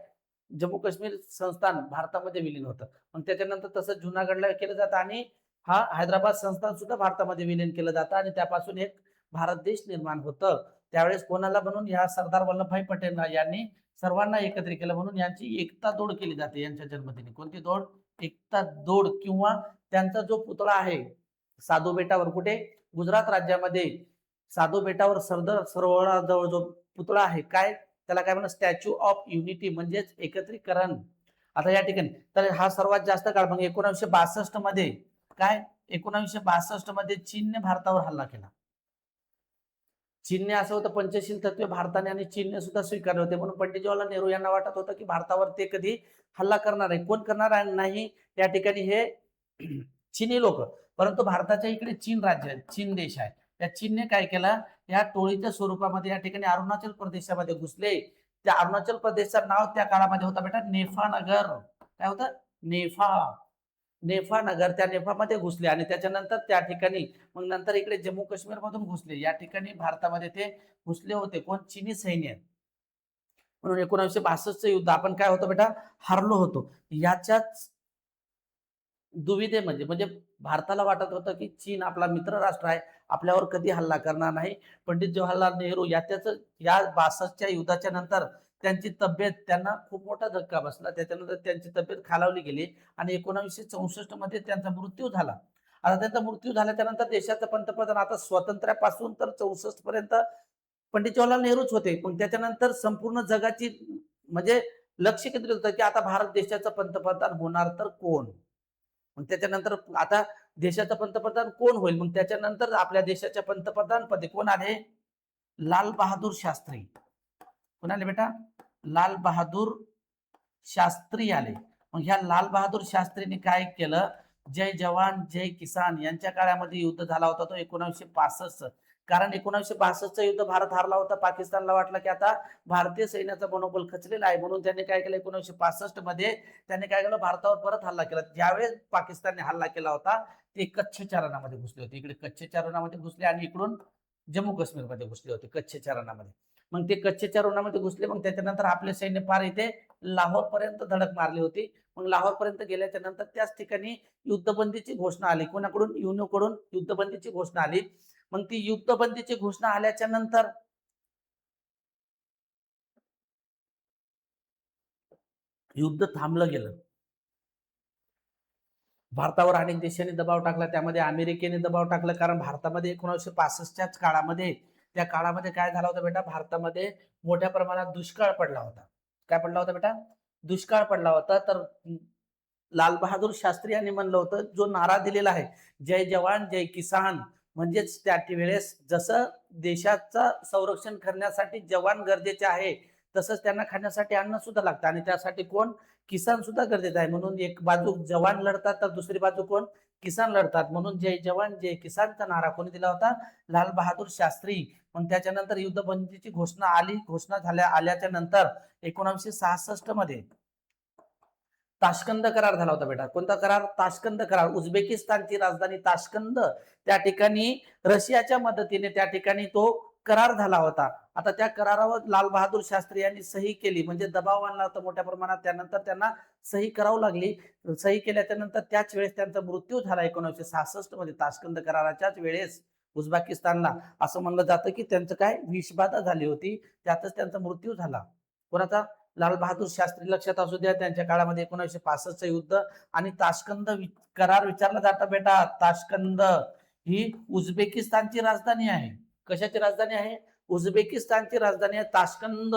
S1: जम्मू काश्मीर संस्थान भारतामध्ये विलीन होतं. मग त्याच्यानंतर तसं जुनागडला केलं जातं आणि हा हैदराबाद संस्थान सुद्धा भारतामध्ये विलीन केलं जातं आणि त्यापासून एक भारत देश निर्माण होतं. त्यावेळेस कोणाला म्हणून या सरदार वल्लभभाई पटेल यांनी सर्वांना एकत्रित केलं म्हणून यांची एकता दौड केली जाते यांच्या जन्मदिनी. कोणती दौड? एकता दौड. किंवा त्यांचा जो पुतळा आहे साधू बेटावर, कुठे? गुजरात राज्यामध्ये साधू बेटावर सरदार सरोवराजवळ जो पुतळा आहे, काय त्याला काय म्हणतात? स्टॅच्यू ऑफ युनिटी, म्हणजेच एकत्रीकरण. आता या ठिकाणी तर हा सर्वात जास्त काळ मग 1962 मध्ये काय 1962 मध्ये चीनने भारतावर हल्ला केला. चीनने असं होतं, पंचशील तत्वे भारताने आणि चीनने सुद्धा स्वीकारले होते. म्हणून पंडित जवाहरलाल नेहरू यांना वाटत होतं की भारतावर ते कधी हल्ला करणार आहे. कोण करणार नाही या ठिकाणी? हे चीनी लोक. परंतु भारताच्या इकडे चीन राज्य आहे, चीन देश आहे. त्या चीनने काय केलं, या टोळीच्या स्वरूपामध्ये या ठिकाणी अरुणाचल प्रदेशामध्ये घुसले. त्या अरुणाचल प्रदेशचं नाव त्या काळामध्ये होता बेटा नेफा नगर. काय होतं? नेफा नगर. त्या नेफामध्ये घुसले आणि त्याच्यानंतर त्या ठिकाणी मग नंतर इकडे जम्मू काश्मीर मधून घुसले. या ठिकाणी भारतामध्ये ते घुसले होते. कोण? चीनी सैन्य. म्हणून 1962चं युद्ध आपण काय होतं बेटा, हारलो होतो. याच्याच दुविधेमध्ये म्हणजे भारताला वाटत होतं की चीन आपला मित्र राष्ट्र आहे, आपल्यावर कधी हल्ला करणार नाही. पंडित जवाहरलाल नेहरू या 62च्या युद्धाच्या नंतर त्यांची तब्येत, त्यांना खूप मोठा धक्का बसला. त्याच्यानंतर त्यांची तब्येत खालावली गेली आणि 1964 मध्ये त्यांचा मृत्यू झाला. आता त्यांचा मृत्यू झाल्याच्या नंतर देशाचे पंतप्रधान आता स्वातंत्र्यापासून तर 64 पर्यंत पंडित जवाहरलाल नेहरूच होते. पण त्याच्यानंतर संपूर्ण जगाची म्हणजे लक्ष केंद्रित होतं की आता भारत देशाचा पंतप्रधान होणार तर कोण. मग त्याच्यानंतर आता देशाचा पंतप्रधान कोण होईल. मग त्याच्यानंतर आपल्या देशाच्या पंतप्रधान पदी कोण आले? लाल बहादूर शास्त्री. कोण आले बेटा? लाल बहादूर शास्त्री आले. मग ह्या लाल बहादूर शास्त्रीने काय केलं, जय जवान जय किसान यांच्या काळामध्ये युद्ध झाला होता तो 1965. कारण 1962चं युद्ध भारत हारला होता. पाकिस्तानला वाटलं की आता भारतीय सैन्याचा मनोबल खचलेला आहे, म्हणून त्यांनी काय केलं 1965 मध्ये त्यांनी काय केलं, भारतावर परत हल्ला केला. ज्यावेळेस पाकिस्तानने हल्ला केला होता ते कच्छच्या रणामध्ये घुसले होते. इकडे कच्छच्या रणामध्ये घुसले आणि इकडून जम्मू काश्मीरमध्ये घुसले होते कच्छच्या रणामध्ये. मग ते कच्छच्या रणामध्ये घुसले. मग त्याच्यानंतर आपले सैन्य पार इथे लाहोर पर्यंत धडक मारली होती. मग लाहोर पर्यंत गेल्याच्या नंतर त्याच ठिकाणी युद्धबंदीची घोषणा आली. कोणाकडून? युनोकडून युद्धबंदीची घोषणा आली. मग ती युद्धबंदीची घोषणा आल्याच्या नंतर युद्ध थांबलं गेलं. भारतावर अनेक देशांनी दबाव टाकला, त्यामध्ये अमेरिकेने दबाव टाकला. कारण भारतामध्ये 1965च्याच काळामध्ये त्या काळामध्ये काय झालं होतं बेटा, भारतामध्ये मोठ्या प्रमाणात दुष्काळ पडला होता. काय पडला होता बेटा? दुष्काळ पडला होता. तर लाल बहादूर शास्त्री यांनी म्हणलं होतं, जो नारा दिलेला आहे जय जवान जय किसान, म्हणजेच त्या वेळेस जसं देशाचं संरक्षण करण्यासाठी जवान गरजेचे आहे तसंच त्यांना खाण्यासाठी अन्न सुद्धा लागतं आणि त्यासाठी कोण? किसान सुद्धा गरजेचं आहे. म्हणून एक बाजू जवान लढतात तर दुसरी बाजू कोण? किसान लढतात. म्हणून जय जवान जय किसानचा नारा कोणी दिला होता? लाल बहादूर शास्त्री. मग त्याच्यानंतर युद्धबंदीची घोषणा आली. घोषणा आल्याच्या नंतर 1966 मध्ये ताशकंद करार झाला होता बेटा. कोणता करार? ताशकंद करार. उझबेकिस्तानची राजधानी ताशकंद त्या ठिकाणी रशियाच्या मदतीने त्या ठिकाणी तो करार झाला होता. आता त्या करारावर लाल बहादूर शास्त्री यांनी सही केली, म्हणजे दबाव आणला होता मोठ्या प्रमाणात. त्यानंतर त्यांना सही करावी लागली. सही केल्याच्या नंतर त्याच वेळेस त्यांचा मृत्यू झाला 1966 मध्ये. ताशकंद कराराच्याच वेळेस उझबेकिस्तानला असं म्हणलं जातं की त्यांचं काय विषबाधा झाली होती, त्यातच त्यांचा मृत्यू झाला. कोणाचा? लाल बहादूर शास्त्री. लक्षात असू द्या, त्यांच्या काळामध्ये 1965चं युद्ध आणि ताशकंद करार विचारला जातं बेटा. ताशकंद ही उझबेकिस्तानची राजधानी आहे. कशाची राजधानी आहे? उझबेकिस्तानची राजधानी आहे ताश्कंद.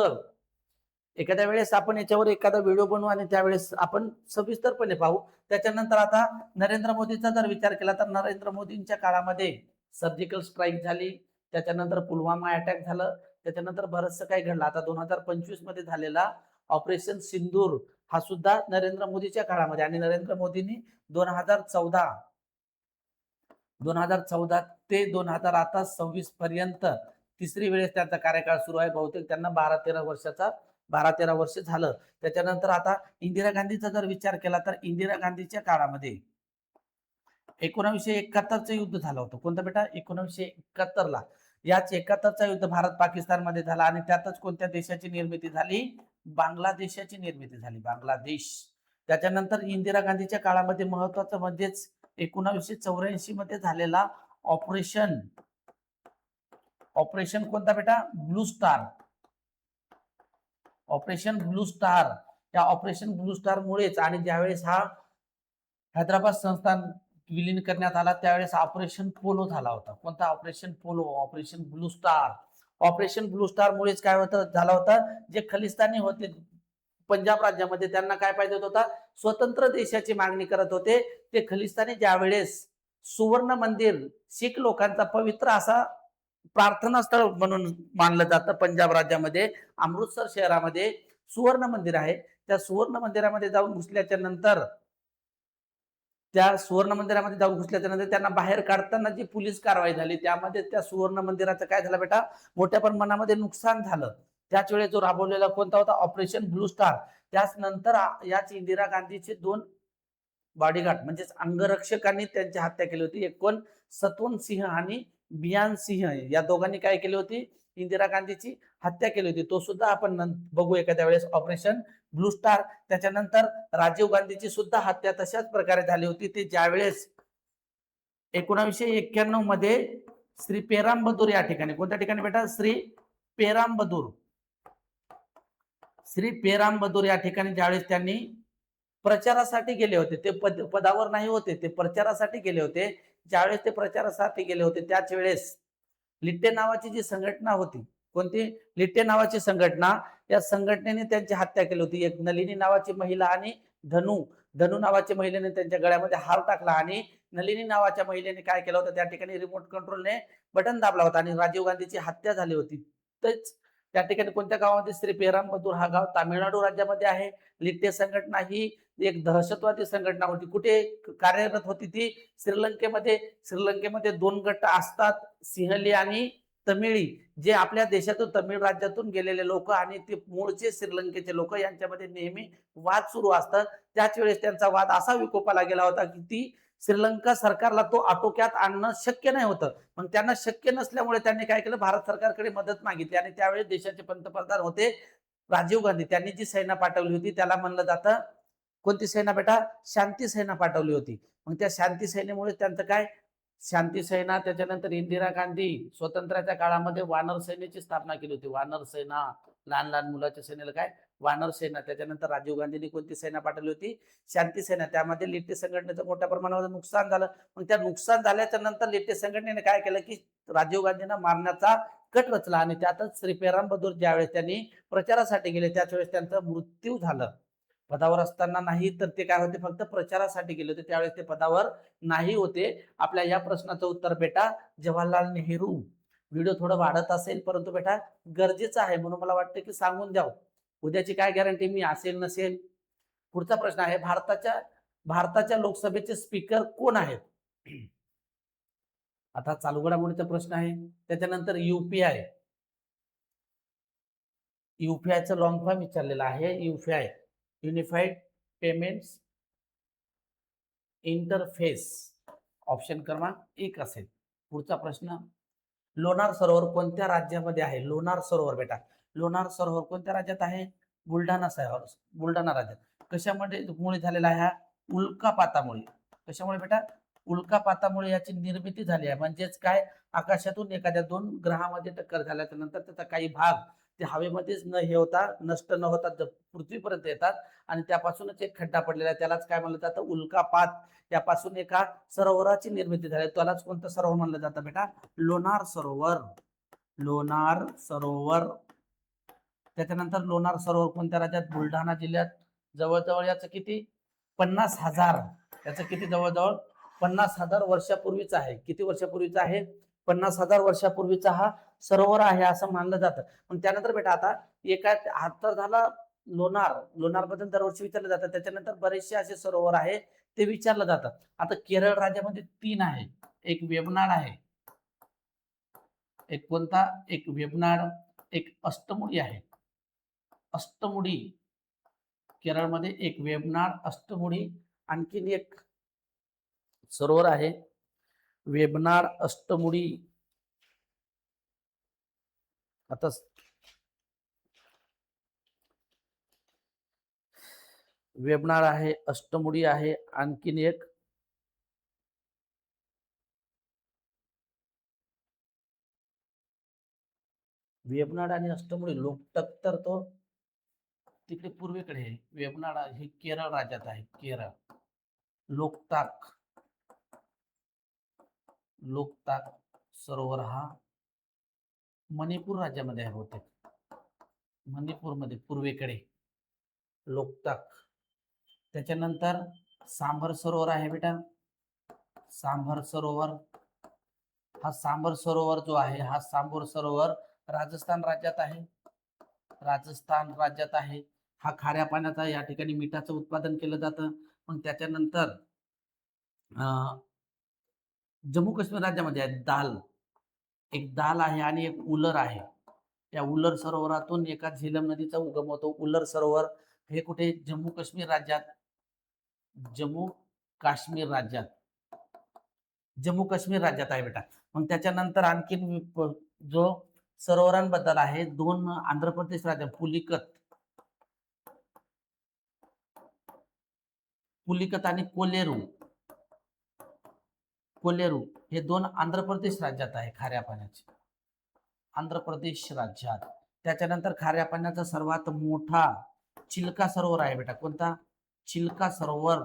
S1: एखाद्या वेळेस आपण याच्यावर एखादा व्हिडिओ बनवू आणि त्यावेळेस आपण सविस्तरपणे पाहू. त्याच्यानंतर आता नरेंद्र मोदीचा जर विचार केला तर नरेंद्र मोदींच्या काळामध्ये सर्जिकल स्ट्राईक झाली, त्याच्यानंतर पुलवामा अटॅक झालं, त्याच्यानंतर बरंचसं काही घडलं. आता 2025 मध्ये झालेला ऑपरेशन सिंदूर हा सुद्धा नरेंद्र मोदीच्या काळामध्ये, आणि नरेंद्र मोदींनी 2014 ते 2026 पर्यंत तिसरी वेळेस त्यांचा कार्यकाळ सुरू आहे. बहुतेक त्यांना 12-13 वर्ष झालं. त्याच्यानंतर आता इंदिरा गांधीचा जर विचार केला तर इंदिरा गांधीच्या काळामध्ये 1971चं युद्ध झालं होतं. कोणतं बेटा? 1971ला. याच 71चा युद्ध भारत पाकिस्तान मध्ये झाला आणि त्यातच कोणत्या देशाची निर्मिती झाली? बांगलादेशाची निर्मिती झाली, बांगलादेश. त्याच्यानंतर इंदिरा गांधीच्या काळामध्ये महत्वाचं म्हणजेच 1984 मध्ये झालेला ऑपरेशन कोणता बेटा? Blue star. Operation blue star. या ऑपरेशन ब्लू स्टार मुळेच, आणि ज्यावेळेस हा हैदराबाद संस्थान विलीन करण्यात आला त्यावेळेस ऑपरेशन पोलो झाला होता. कोणता? Operation polo. Operation blue star. Operation blue star मुळेच काय झालं होतं, जे खलिस्तानी होते पंजाब राज्यामध्ये त्यांना काय पाहिजे होता? स्वतंत्र देशाची मागणी करत होते. ते खलिस्तानी ज्यावेळेस सुवर्ण मंदिर, शीख लोकांचा पवित्र असा प्रार्थना स्थळ म्हणून मानलं जातं पंजाब राज्यामध्ये, अमृतसर शहरामध्ये सुवर्ण मंदिर आहे. त्या सुवर्ण मंदिरामध्ये जाऊन घुसल्याच्या नंतर त्यांना बाहेर काढताना जी पोलीस कारवाई झाली त्यामध्ये त्या सुवर्ण मंदिराचं काय झालं बेटा? मोठ्या प्रमाणामध्ये नुकसान झालं. त्याच वेळेस जो राबवलेला कोणता होता? Operation blue star. त्याच नंतर याच इंदिरा गांधीचे 2 बॉडीगार्ड म्हणजेच अंगरक्षकांनी त्यांची हत्या केली होती. एक कोण? सतवंत सिंह आणि बियान सिंह, या दोघांनी काय केली होती? इंदिरा गांधीची हत्या केली होती. तो सुद्धा आपण बघू एखाद्या वेळेस, ऑपरेशन ब्लू स्टार. त्याच्यानंतर राजीव गांधीची सुद्धा हत्या तशाच प्रकारे झाली होती. ते ज्यावेळेस 1991 मध्ये श्री पेराम्बदूर या ठिकाणी, कोणत्या ठिकाणी बेटा? श्री पेराम्बदूर या ठिकाणी ज्यावेळेस त्यांनी प्रचारासाठी गेले होते, ते पदावर नाही होते, ते प्रचारासाठी गेले होते. ज्यावेळेस ते प्रचारासाठी गेले होते त्याच वेळेस लिट्टे नावाची जी संघटना होती, कोणती? लिट्टे नावाची संघटना, या संघटनेने त्यांची हत्या केली होती. एक नलिनी नावाची महिला आणि धनू नावाच्या महिलेने त्यांच्या गळ्यामध्ये हार टाकला, आणि नलिनी नावाच्या महिलेने काय केलं होतं? त्या ठिकाणी रिमोट कंट्रोलने बटन दाबला होता आणि राजीव गांधीची हत्या झाली होती. तेच त्या ठिकाणी कोणत्या गावामध्ये? श्री पेराम्बदूर हा गाव तामिळनाडू राज्यामध्ये आहे. लिट्टे संघटना ही एक दहशतवादी संघटना होती. कुठे कार्यरत होती ती? श्रीलंकेमध्ये 2 गट असतात, सिंहली आणि तमिळी, जे आपल्या देशातून तमिळ राज्यातून गेलेले लोक आणि ते मूळचे श्रीलंकेचे लोक यांच्यामध्ये नेहमी वाद सुरू असतात. त्याच वेळेस त्यांचा वाद असा विकोपाला गेला होता की ती श्रीलंका सरकारला तो आटोक्यात आणणं शक्य नाही होतं. मग त्यांना शक्य नसल्यामुळे त्यांनी काय केलं? भारत सरकारकडे मदत मागितली, आणि त्यावेळेस देशाचे पंतप्रधान होते राजीव गांधी. त्यांनी जी सेना पाठवली होती त्याला म्हणलं जातं, कोणती सेना बेटा? शांती सेना पाठवली होती. मग त्या शांती सेनेमुळे त्यांचं काय? शांती सेना. त्याच्यानंतर इंदिरा गांधी स्वातंत्र्याच्या काळामध्ये वानर सेनेची स्थापना केली होती. वानर सेना, लहान लहान मुलाच्या सेनेला काय? वानर सेना. त्याच्यानंतर राजीव गांधींनी कोणती सेना पाठवली होती? शांती सेना. त्यामध्ये लिट्टे संघटनेचं मोठ्या प्रमाणावर नुकसान झालं. मग त्या नुकसान झाल्याच्या नंतर लिट्टे संघटनेने काय केलं की राजीव गांधींना मारण्याचा कट रचला, आणि त्यातच श्री पेराम्बदूर ज्यावेळेस त्यांनी प्रचारासाठी गेले त्याच वेळेस त्यांचा मृत्यू झाला. पदावर असताना नाही, तर ते काय होते? फक्त प्रचारासाठी गेले होते, त्यावेळेस ते पदावर नाही होते. आपल्या या प्रश्नाचं उत्तर बेटा जवाहरलाल नेहरू. व्हिडिओ थोडं वाढत असेल परंतु बेटा गरजेचं आहे म्हणून मला वाटतं की सांगून द्यावं. उद्याची काय गॅरंटी मी असेल नसेल. पुढचा प्रश्न आहे, भारताच्या लोकसभेचे स्पीकर कोण आहेत? आता चालू घडामोडीचा प्रश्न आहे. त्याच्यानंतर युपीआयचं लॉंग फॉर्म विचारलेला आहे. UPI, unified payments interface, option क्रमांक 1 असेल. पुढचा प्रश्न, लोणार सरोवर कोणत्या राज्यामध्ये आहे? लोणार सरोवर बेटा, लोणार सरोवर कोणत्या राज्यात आहे? बुलढाणा राज्यात. कशामध्ये मुळे झालेला आहे? उल्कापातामुळे. कशामुळे बेटा? उल्कापातामुळे याची निर्मिती झाली आहे. म्हणजेच काय? आकाशातून एखाद्या 2 ग्रहामध्ये टक्कर झाल्याच्या नंतर त्याचा काही भाग ते हवेमध्येच न हे होता नष्ट न होता पृथ्वीपर्यंत येतात आणि त्यापासूनच एक खड्डा पडलेला आहे, त्यालाच काय म्हणलं जातं, उल्कापात. यापासून एका सरोवराची निर्मिती झाली, त्यालाच कोणतं सरोवर म्हणलं जातं बेटा, लोणार सरोवर. लोणार सरोवर. त्याच्यानंतर लोणार सरोवर कोणत्या राज्यात, बुलढाणा जिल्ह्यात. जवळजवळ याचं किती, 50,000, याचं किती, जवळजवळ 50,000 वर्षापूर्वीचा आहे. किती वर्षापूर्वीचा आहे, 50,000 वर्षापूर्वीचा हा सरोवर आहे असं मानलं जातं. पण त्यानंतर बेटा आता एका हा तर झाला लोणार बद्दल दरवर्षी विचारलं जातं. त्याच्यानंतर बरेचसे असे सरोवर आहे ते विचारलं जातात. आता केरळ राज्यामध्ये 3 आहे. एक वेबनाड आहे, एक कोणता, एक वेबनाड, एक अष्टमुडी आहे. अष्टमुडी, केरळमध्ये एक वेबनाड, अष्टमुडी, आणखीन एक सरोवर आहे वेबनाड, अष्टमुडी. आता वेबनाड आहे, अष्टमुडी आहे, आणखीन एक वेबनाड आणि अष्टमुडी. लोकटक तर तो तिकडे पूर्वेकडे आहे. वेबनाड हे केरळ राज्यात आहे, केरळ. लोकटाक सरोवर हा मणिपूर राज्यामध्ये आहे बहुतेक, मणिपूरमध्ये पूर्वेकडे लोकटाक. त्याच्यानंतर सांभर सरोवर आहे बेटा, सांभर सरोवर. हा सांभर सरोवर जो आहे, हा सांभर सरोवर राजस्थान राज्यात आहे, राजस्थान राज्यात आहे. हा खाऱ्या पाण्याचा, या ठिकाणी मिठाचं उत्पादन केलं जातं. पण त्याच्यानंतर जम्मू काश्मीर राज्यामध्ये आहे दाल, एक दाल आहे आणि एक उलर आहे. या उलर सरोवरातून एका झेलम नदीचा उगम होतो. उलर सरोवर हे कुठे, जम्मू काश्मीर राज्यात, जम्मू काश्मीर राज्यात, जम्मू काश्मीर राज्यात आहे बेटा. मग त्याच्यानंतर आणखीन जो सरोवरांबद्दल आहे, 2 आंध्र प्रदेश राज्यात, पुलिकत आणि कोलेरू हे 2 आंध्र प्रदेश राज्यात आहे, खाऱ्या पाण्याचे, आंध्र प्रदेश राज्यात. त्याच्यानंतर खाऱ्या पाण्याचा सर्वात मोठा चिल्का सरोवर आहे बेटा, कोणता, चिल्का सरोवर.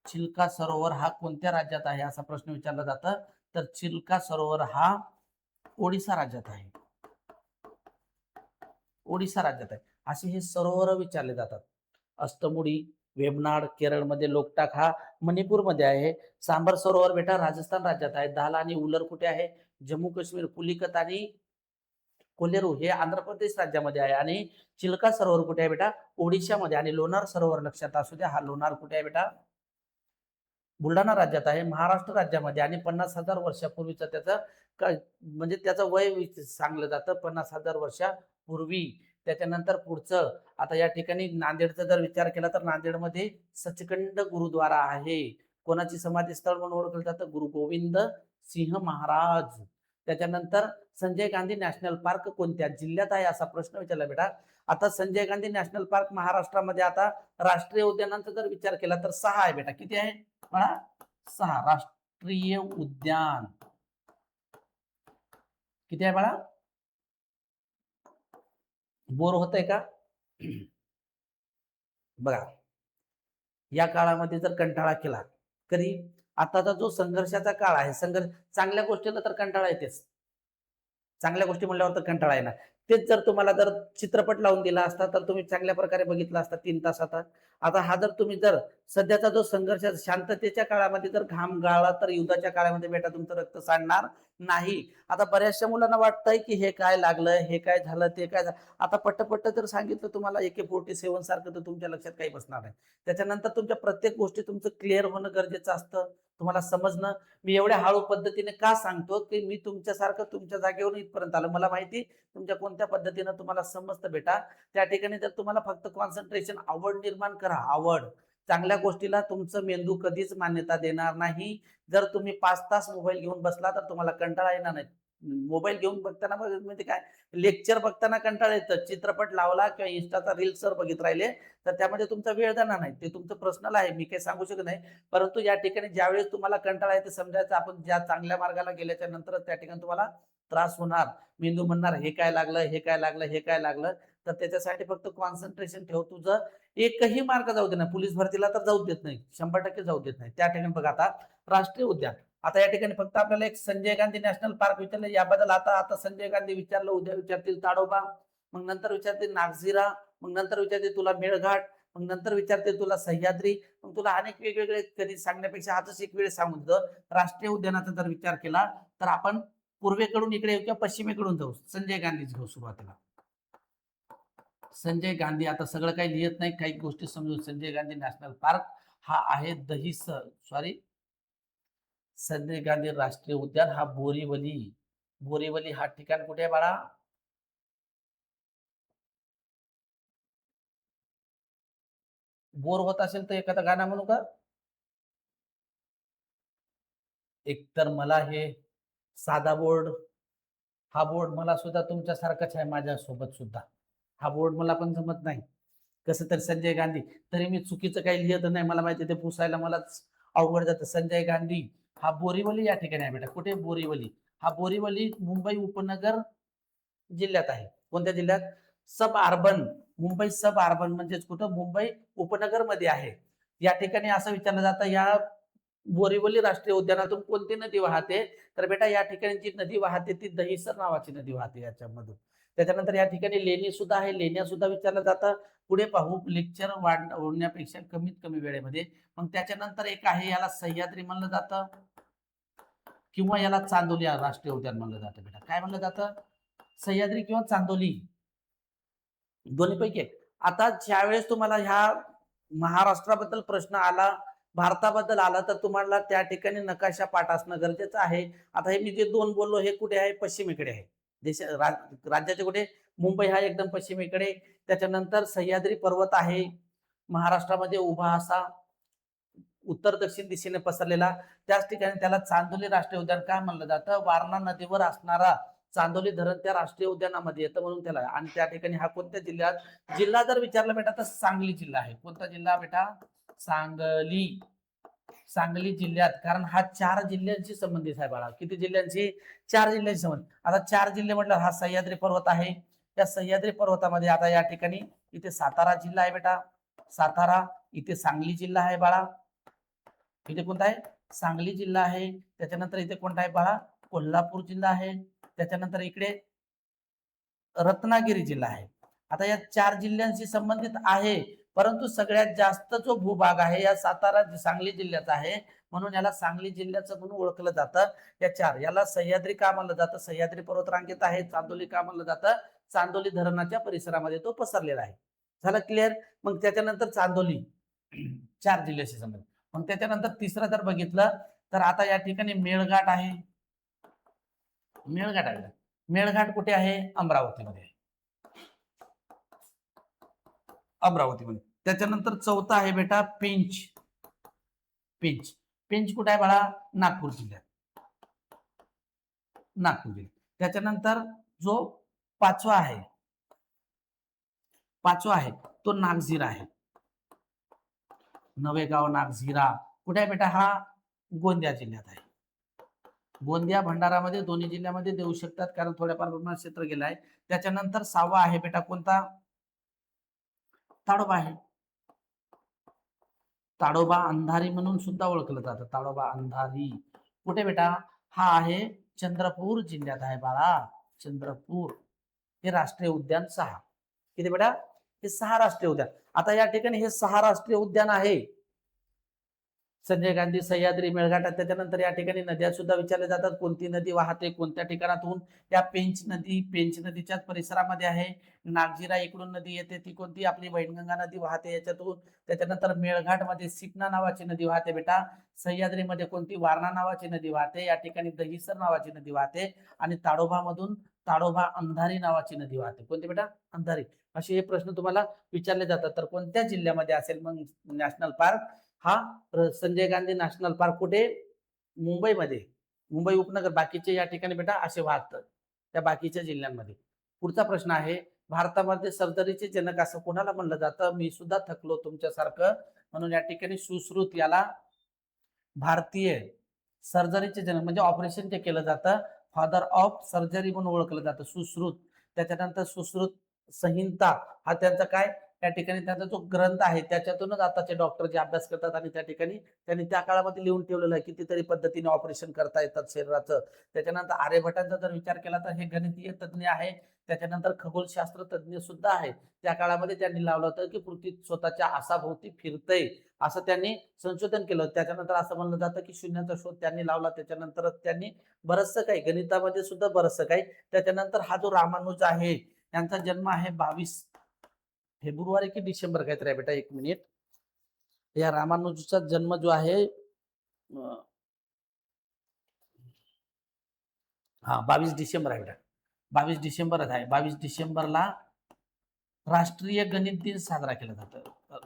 S1: चिल्का सरोवर हा कोणत्या राज्यात आहे असा प्रश्न विचारला जातं, तर चिल्का सरोवर हा ओडिसा राज्यात आहे, ओडिसा राज्यात आहे. असे हे सरोवर विचारले जातात. अष्टमुडी, वेबनाड केरळमध्ये, लोकटाक हा मणिपूरमध्ये आहे. सांबर सरोवर बेटा राजस्थान राज्यात आहे. दाल आणि उलर कुठे आहे, जम्मू काश्मीर. पुलिकत आणि कोलेरू हे आंध्र प्रदेश राज्यामध्ये आहे. आणि चिल्का सरोवर कुठे आहे बेटा, ओडिशामध्ये. आणि लोणार सरोवर लक्षात असू द्या, हा लोणार कुठे आहे बेटा, बुलढाणा राज्यात आहे, महाराष्ट्र राज्यामध्ये. आणि 50,000 वर्षापूर्वीचं त्याचं म्हणजे त्याचं वय सांगलं जातं, 50,000 वर्षापूर्वी. त्याच्यानंतर पुढचं, आता या ठिकाणी नांदेडचा जर विचार केला तर नांदेडमध्ये सचखंड गुरुद्वारा आहे. कोणाची समाधी स्थळ म्हणून ओळखलं जातं, गुरु गोविंद सिंह महाराज. त्याच्यानंतर संजय गांधी नॅशनल पार्क कोणत्या जिल्ह्यात आहे असा प्रश्न विचारला बेटा. आता संजय गांधी नॅशनल पार्क महाराष्ट्रामध्ये. आता राष्ट्रीय उद्यानांचा जर विचार केला तर 6 आहे बेटा. किती आहे बाळा, 6 राष्ट्रीय उद्यान. किती आहे बाळा, बोर होतंय का, बघा या काळामध्ये जर कंटाळा केला, कधी, आताचा जो संघर्षाचा काळ आहे, चांगल्या गोष्टीला तर कंटाळा येतेच, चांगल्या गोष्टी म्हणल्यावर तर कंटाळा येणार. तेच जर तुम्हाला जर चित्रपट लावून दिला असता तर तुम्ही चांगल्या प्रकारे बघितला असता 3 तासात. आता हा जर तुम्ही जर सध्याचा जो संघर्ष, शांततेच्या काळामध्ये जर घाम गाळला तर युद्धाच्या काळामध्ये बेटा तुमचं रक्त सांडणार नाही. आता बऱ्याचशा मुलांना वाटतंय की हे काय लागलं, हे काय झालं, ते काय झालं. आता पट्ट जर सांगितलं तुम्हाला AK-47 सारखं तर तुमच्या लक्षात काही बसणार नाही. त्याच्यानंतर तुमच्या प्रत्येक गोष्टी तुमचं क्लिअर होणं गरजेचं असतं, तुम्हाला समजणं. मी एवढ्या हळू पद्धतीने का सांगतो की मी तुमच्यासारखं तुमच्या जागेवरून इथपर्यंत आलो, मला माहिती तुमच्या कोणत्या पद्धतीनं तुम्हाला समजतं बेटा. त्या ठिकाणी जर तुम्हाला फक्त कॉन्सन्ट्रेशन, आवड निर्माण करा, आवड. चांगल्या गोष्टीला तुमचं मेंदू कधीच मान्यता देणार नाही. जर तुम्ही 5 तास मोबाईल घेऊन बसला तर तुम्हाला कंटाळा येणार नाही. मोबाईल घेऊन बघताना म्हणजे काय, लेक्चर बघताना कंटाळा येतं, चित्रपट लावला किंवा इंस्टाचा रील्स जर बघित राहिले तर त्यामध्ये तुमचा वेळ जाणार नाही. ते तुमचं पर्सनल आहे, मी काही सांगू शकत नाही. परंतु या ठिकाणी ज्यावेळेस तुम्हाला कंटाळा येते, समजायचं आपण ज्या चांगल्या मार्गाला गेल्याच्या नंतर त्या ठिकाणी तुम्हाला त्रास होणार, मेंदू म्हणणार हे काय लागलं, हे काय लागलं, हे काय लागलं. तर त्याच्यासाठी फक्त कॉन्सन्ट्रेशन ठेव, तुझं एकही मार्क जाऊ दे ना, पोलीस भरतीला तर जाऊ देत नाही, 100% जाऊ देत नाही. त्या ठिकाणी बघा आता राष्ट्रीय उद्यान, आता या ठिकाणी फक्त आपल्याला एक संजय गांधी नॅशनल पार्क विचारलं, याबद्दल आता आता संजय गांधी विचारलं, उद्या विचारतील ताडोबा, मग नंतर विचारतील नागझिरा, मग नंतर विचारतील तुला मेळघाट, मग नंतर विचारतील तुला सह्याद्री, मग तुला अनेक वेगवेगळे कधी सांगण्यापेक्षा आजच एक वेळ सांगून दिलं. राष्ट्रीय उद्यानाचा जर विचार केला तर आपण पूर्वेकडून इकडे येऊ किंवा पश्चिमेकडून जाऊ, संजय गांधीच घेऊ सुरुवातीला. संजय गांधी, आता सगळं काही लिहित नाही, काही गोष्टी समजून. संजय गांधी नॅशनल पार्क हा आहे संजय गांधी राष्ट्रीय उद्यान हा बोरीवली, बोरीवली हा ठिकाण कुठे आहे बाळा? बोर होत असेल तर एखादा गाणं म्हणू का? एकतर मला हे साधा बोर्ड, हा बोर्ड मला सुद्धा तुमच्यासारखाच आहे, माझ्यासोबत सुद्धा हा बोर्ड मला पण जमत नाही. कसं तर संजय गांधी, तरी मी चुकीचं काही लिहित नाही, मला माहिती ते पुसायला मलाच अवघड जातं. संजय गांधी हा बोरीवली या ठिकाणी आहे बेटा. कुठे? बोरीवली. हा बोरीवली मुंबई उपनगर जिल्ह्यात आहे. कोणत्या जिल्ह्यात? सब अर्बन, मुंबई सब अर्बन म्हणजेच कुठं? मुंबई उपनगर मध्ये आहे. या ठिकाणी असं विचारलं जातं, या बोरीवली राष्ट्रीय उद्यानातून कोणती नदी वाहते? तर बेटा या ठिकाणी जी नदी वाहते ती दहिसर नावाची नदी वाहते याच्यामधून. त्याच्यानंतर या ठिकाणी लेणी सुद्धा आहे, लेण्या सुद्धा विचारलं जातं. पुढे पाहू, लेक्चर वाढण्यापेक्षा कमीत कमी वेळेमध्ये. मग त्याच्यानंतर एक आहे, याला सह्याद्री म्हणलं जातं किंवा याला चांदोली राष्ट्रीय उद्यान म्हणलं जातं बेटा. काय म्हणलं जातं? सह्याद्री किंवा चांदोली, दोन्हीपैकी एक. आता ज्यावेळेस तुम्हाला ह्या महाराष्ट्राबद्दल प्रश्न आला, भारताबद्दल आला, तर तुम्हाला त्या ठिकाणी नकाशा पाठ असणं गरजेचं आहे. आता हे मी जे दोन बोललो हे कुठे आहे? पश्चिमेकडे आहे. राज्याचे कुठे? मुंबई हा एकदम पश्चिमेकडे. त्याच्यानंतर सह्याद्री पर्वत आहे महाराष्ट्रामध्ये उभा असा उत्तर दक्षिण दिशेने पसरलेला. त्याच ठिकाणी त्याला चांदोली राष्ट्रीय उद्यान का म्हणलं जातं? वारणा नदीवर असणारा चांदोली धरण त्या राष्ट्रीय उद्यानामध्ये येतं म्हणून त्याला. आणि त्या ठिकाणी हा कोणत्या जिल्ह्यात? जिल्हा जर विचारला बेटा तर सांगली जिल्हा आहे. कोणता जिल्हा बेटा? सांगली. सांगली जिल्ह्यात, कारण हा 4 जिल्ह्यांशी संबंधित आहे बाळा. किती जिल्ह्यांशी? 4 जिल्ह्यांशी संबंधित. आता 4 जिल्हे म्हटलं, हा सह्याद्री पर्वत आहे. त्या सह्याद्री पर्वतामध्ये आता या ठिकाणी इथे सातारा जिल्हा आहे बेटा, सातारा. इथे सांगली जिल्हा आहे बाळा. इथे कोणता आहे? सांगली जिल्हा आहे. त्याच्यानंतर इथे कोणता आहे बाळा? कोल्हापूर जिल्हा आहे. त्याच्यानंतर इकडे रत्नागिरी जिल्हा आहे. आता या 4 जिल्ह्यांशी संबंधित आहे, परंतु सगळ्यात जास्त जो भूभाग आहे या सातारा सांगली जिल्ह्याचा आहे, म्हणून याला सांगली जिल्ह्याचं म्हणून ओळखलं जातं. या 4 याला सह्याद्री का म्हणलं जातं? सह्याद्री पर्वतरांगेत आहे. चांदोली का म्हणलं जातं? चांदोली धरणाच्या परिसरामध्ये तो पसरलेला आहे. झालं क्लिअर? मग त्याच्यानंतर चांदोली 4 जिल्ह्याशी संबंधित. मग त्याच्यानंतर तिसरं जर बघितलं तर आता या ठिकाणी मेळघाट आहे. मेळघाट आहे. मेळघाट कुठे आहे? अमरावतीमध्ये आहे. अमरावतीमध्ये. त्याच्यानंतर चौथा आहे बेटा पेंच. पेंच, पेंच कुठे आहे बाळा? नागपूर जिल्ह्यात. नागपूर जिल्ह्यात. त्याच्यानंतर जो पाचवा आहे, तो नागझिरा आहे. नवेगाव नागझिरा कुठे आहे बेटा? हा गोंदिया जिल्ह्यात आहे. गोंदिया भंडारामध्ये दोन्ही जिल्ह्यामध्ये देऊ शकतात, कारण थोड्याफार प्रमाणात क्षेत्र गेलं आहे. त्याच्यानंतर 6वा आहे बेटा कोणता? ताडोबा आहे. ताडोबा अंधारी म्हणून सुद्धा ओळखलं जातं. ताडोबा अंधारी कुठे बेटा? हा आहे चंद्रपूर जिल्ह्यात आहे बाळा. चंद्रपूर. हे राष्ट्रीय उद्यान 6. किती बेटा? हे 6 राष्ट्रीय उद्यान. आता या ठिकाणी हे 6 राष्ट्रीय उद्यान आहे. संजय गांधी, सह्याद्री, मेळघाट. त्याच्यानंतर या ठिकाणी नद्या सुद्धा विचारल्या जातात. कोणती नदी वाहते कोणत्या ठिकाणातून? या पेंच नदी, पेंच नदीच्याच परिसरामध्ये आहे. नागझिरा इकडून नदी येते, ती कोणती? आपली वैनगंगा नदी वाहते याच्यातून. त्याच्यानंतर मेळघाट मध्ये सिपना नावाची नदी वाहते बेटा. सह्याद्रीमध्ये कोणती? वारणा नावाची नदी वाहते. या ठिकाणी दहिसर नावाची नदी वाहते. आणि ताडोबा मधून ताडोबा अंधारी नावाची नदी वाहते. कोणती बेटा? अंधारी. असे हे प्रश्न तुम्हाला विचारले जातात. तर कोणत्या जिल्ह्यामध्ये असेल मग नॅशनल पार्क? हा संजय गांधी नॅशनल पार्क कुठे? मुंबईमध्ये, मुंबई उपनगर. बाकीचे या ठिकाणी बेटा असे वाहतात त्या बाकीच्या जिल्ह्यांमध्ये. पुढचा प्रश्न आहे, भारतामध्ये सर्जरीचे जनक असं कोणाला म्हणलं जातं? मी सुद्धा थकलो तुमच्यासारखं, म्हणून या ठिकाणी सुश्रुत याला भारतीय सर्जरीचे जनक म्हणजे ऑपरेशन जे केलं जातं फादर ऑफ सर्जरी म्हणून ओळखलं जातं, सुश्रुत. त्याच्यानंतर सुश्रुत संहिता हा त्यांचा काय त्या ठिकाणी त्यांचा जो ग्रंथ आहे त्याच्यातूनच आताचे डॉक्टर जे अभ्यास करतात आणि त्या ठिकाणी त्यांनी त्या काळामध्ये लिहून ठेवलेलं आहे कितीतरी पद्धतीने ऑपरेशन करता येतात शरीराचं. त्याच्यानंतर आर्यभटांचा जर विचार केला तर हे गणितीय तज्ज्ञ आहे. त्याच्यानंतर खगोलशास्त्र तज्ज्ञ सुद्धा आहे. त्या काळामध्ये त्यांनी लावलं होतं की पृथ्वी स्वतःच्या आसाभोवती फिरतय असं त्यांनी संशोधन केलं. त्याच्यानंतर असं म्हणलं जातं की शून्याचा शोध त्यांनी लावला. त्याच्यानंतर त्यांनी बरचसं काही गणितामध्ये सुद्धा बरचसं काही. त्याच्यानंतर हा जो रामानुज आहे यांचा जन्म आहे 22 फेब्रुवारी की डिसेंबर काहीतरी आहे बेटा, 1 मिनिट. या रामानुजचा जन्म जो आहे हा 22 डिसेंबर आहे बेटा, 22 डिसेंबरच आहे. 22 डिसेंबरला राष्ट्रीय गणित दिन साजरा केला जातो.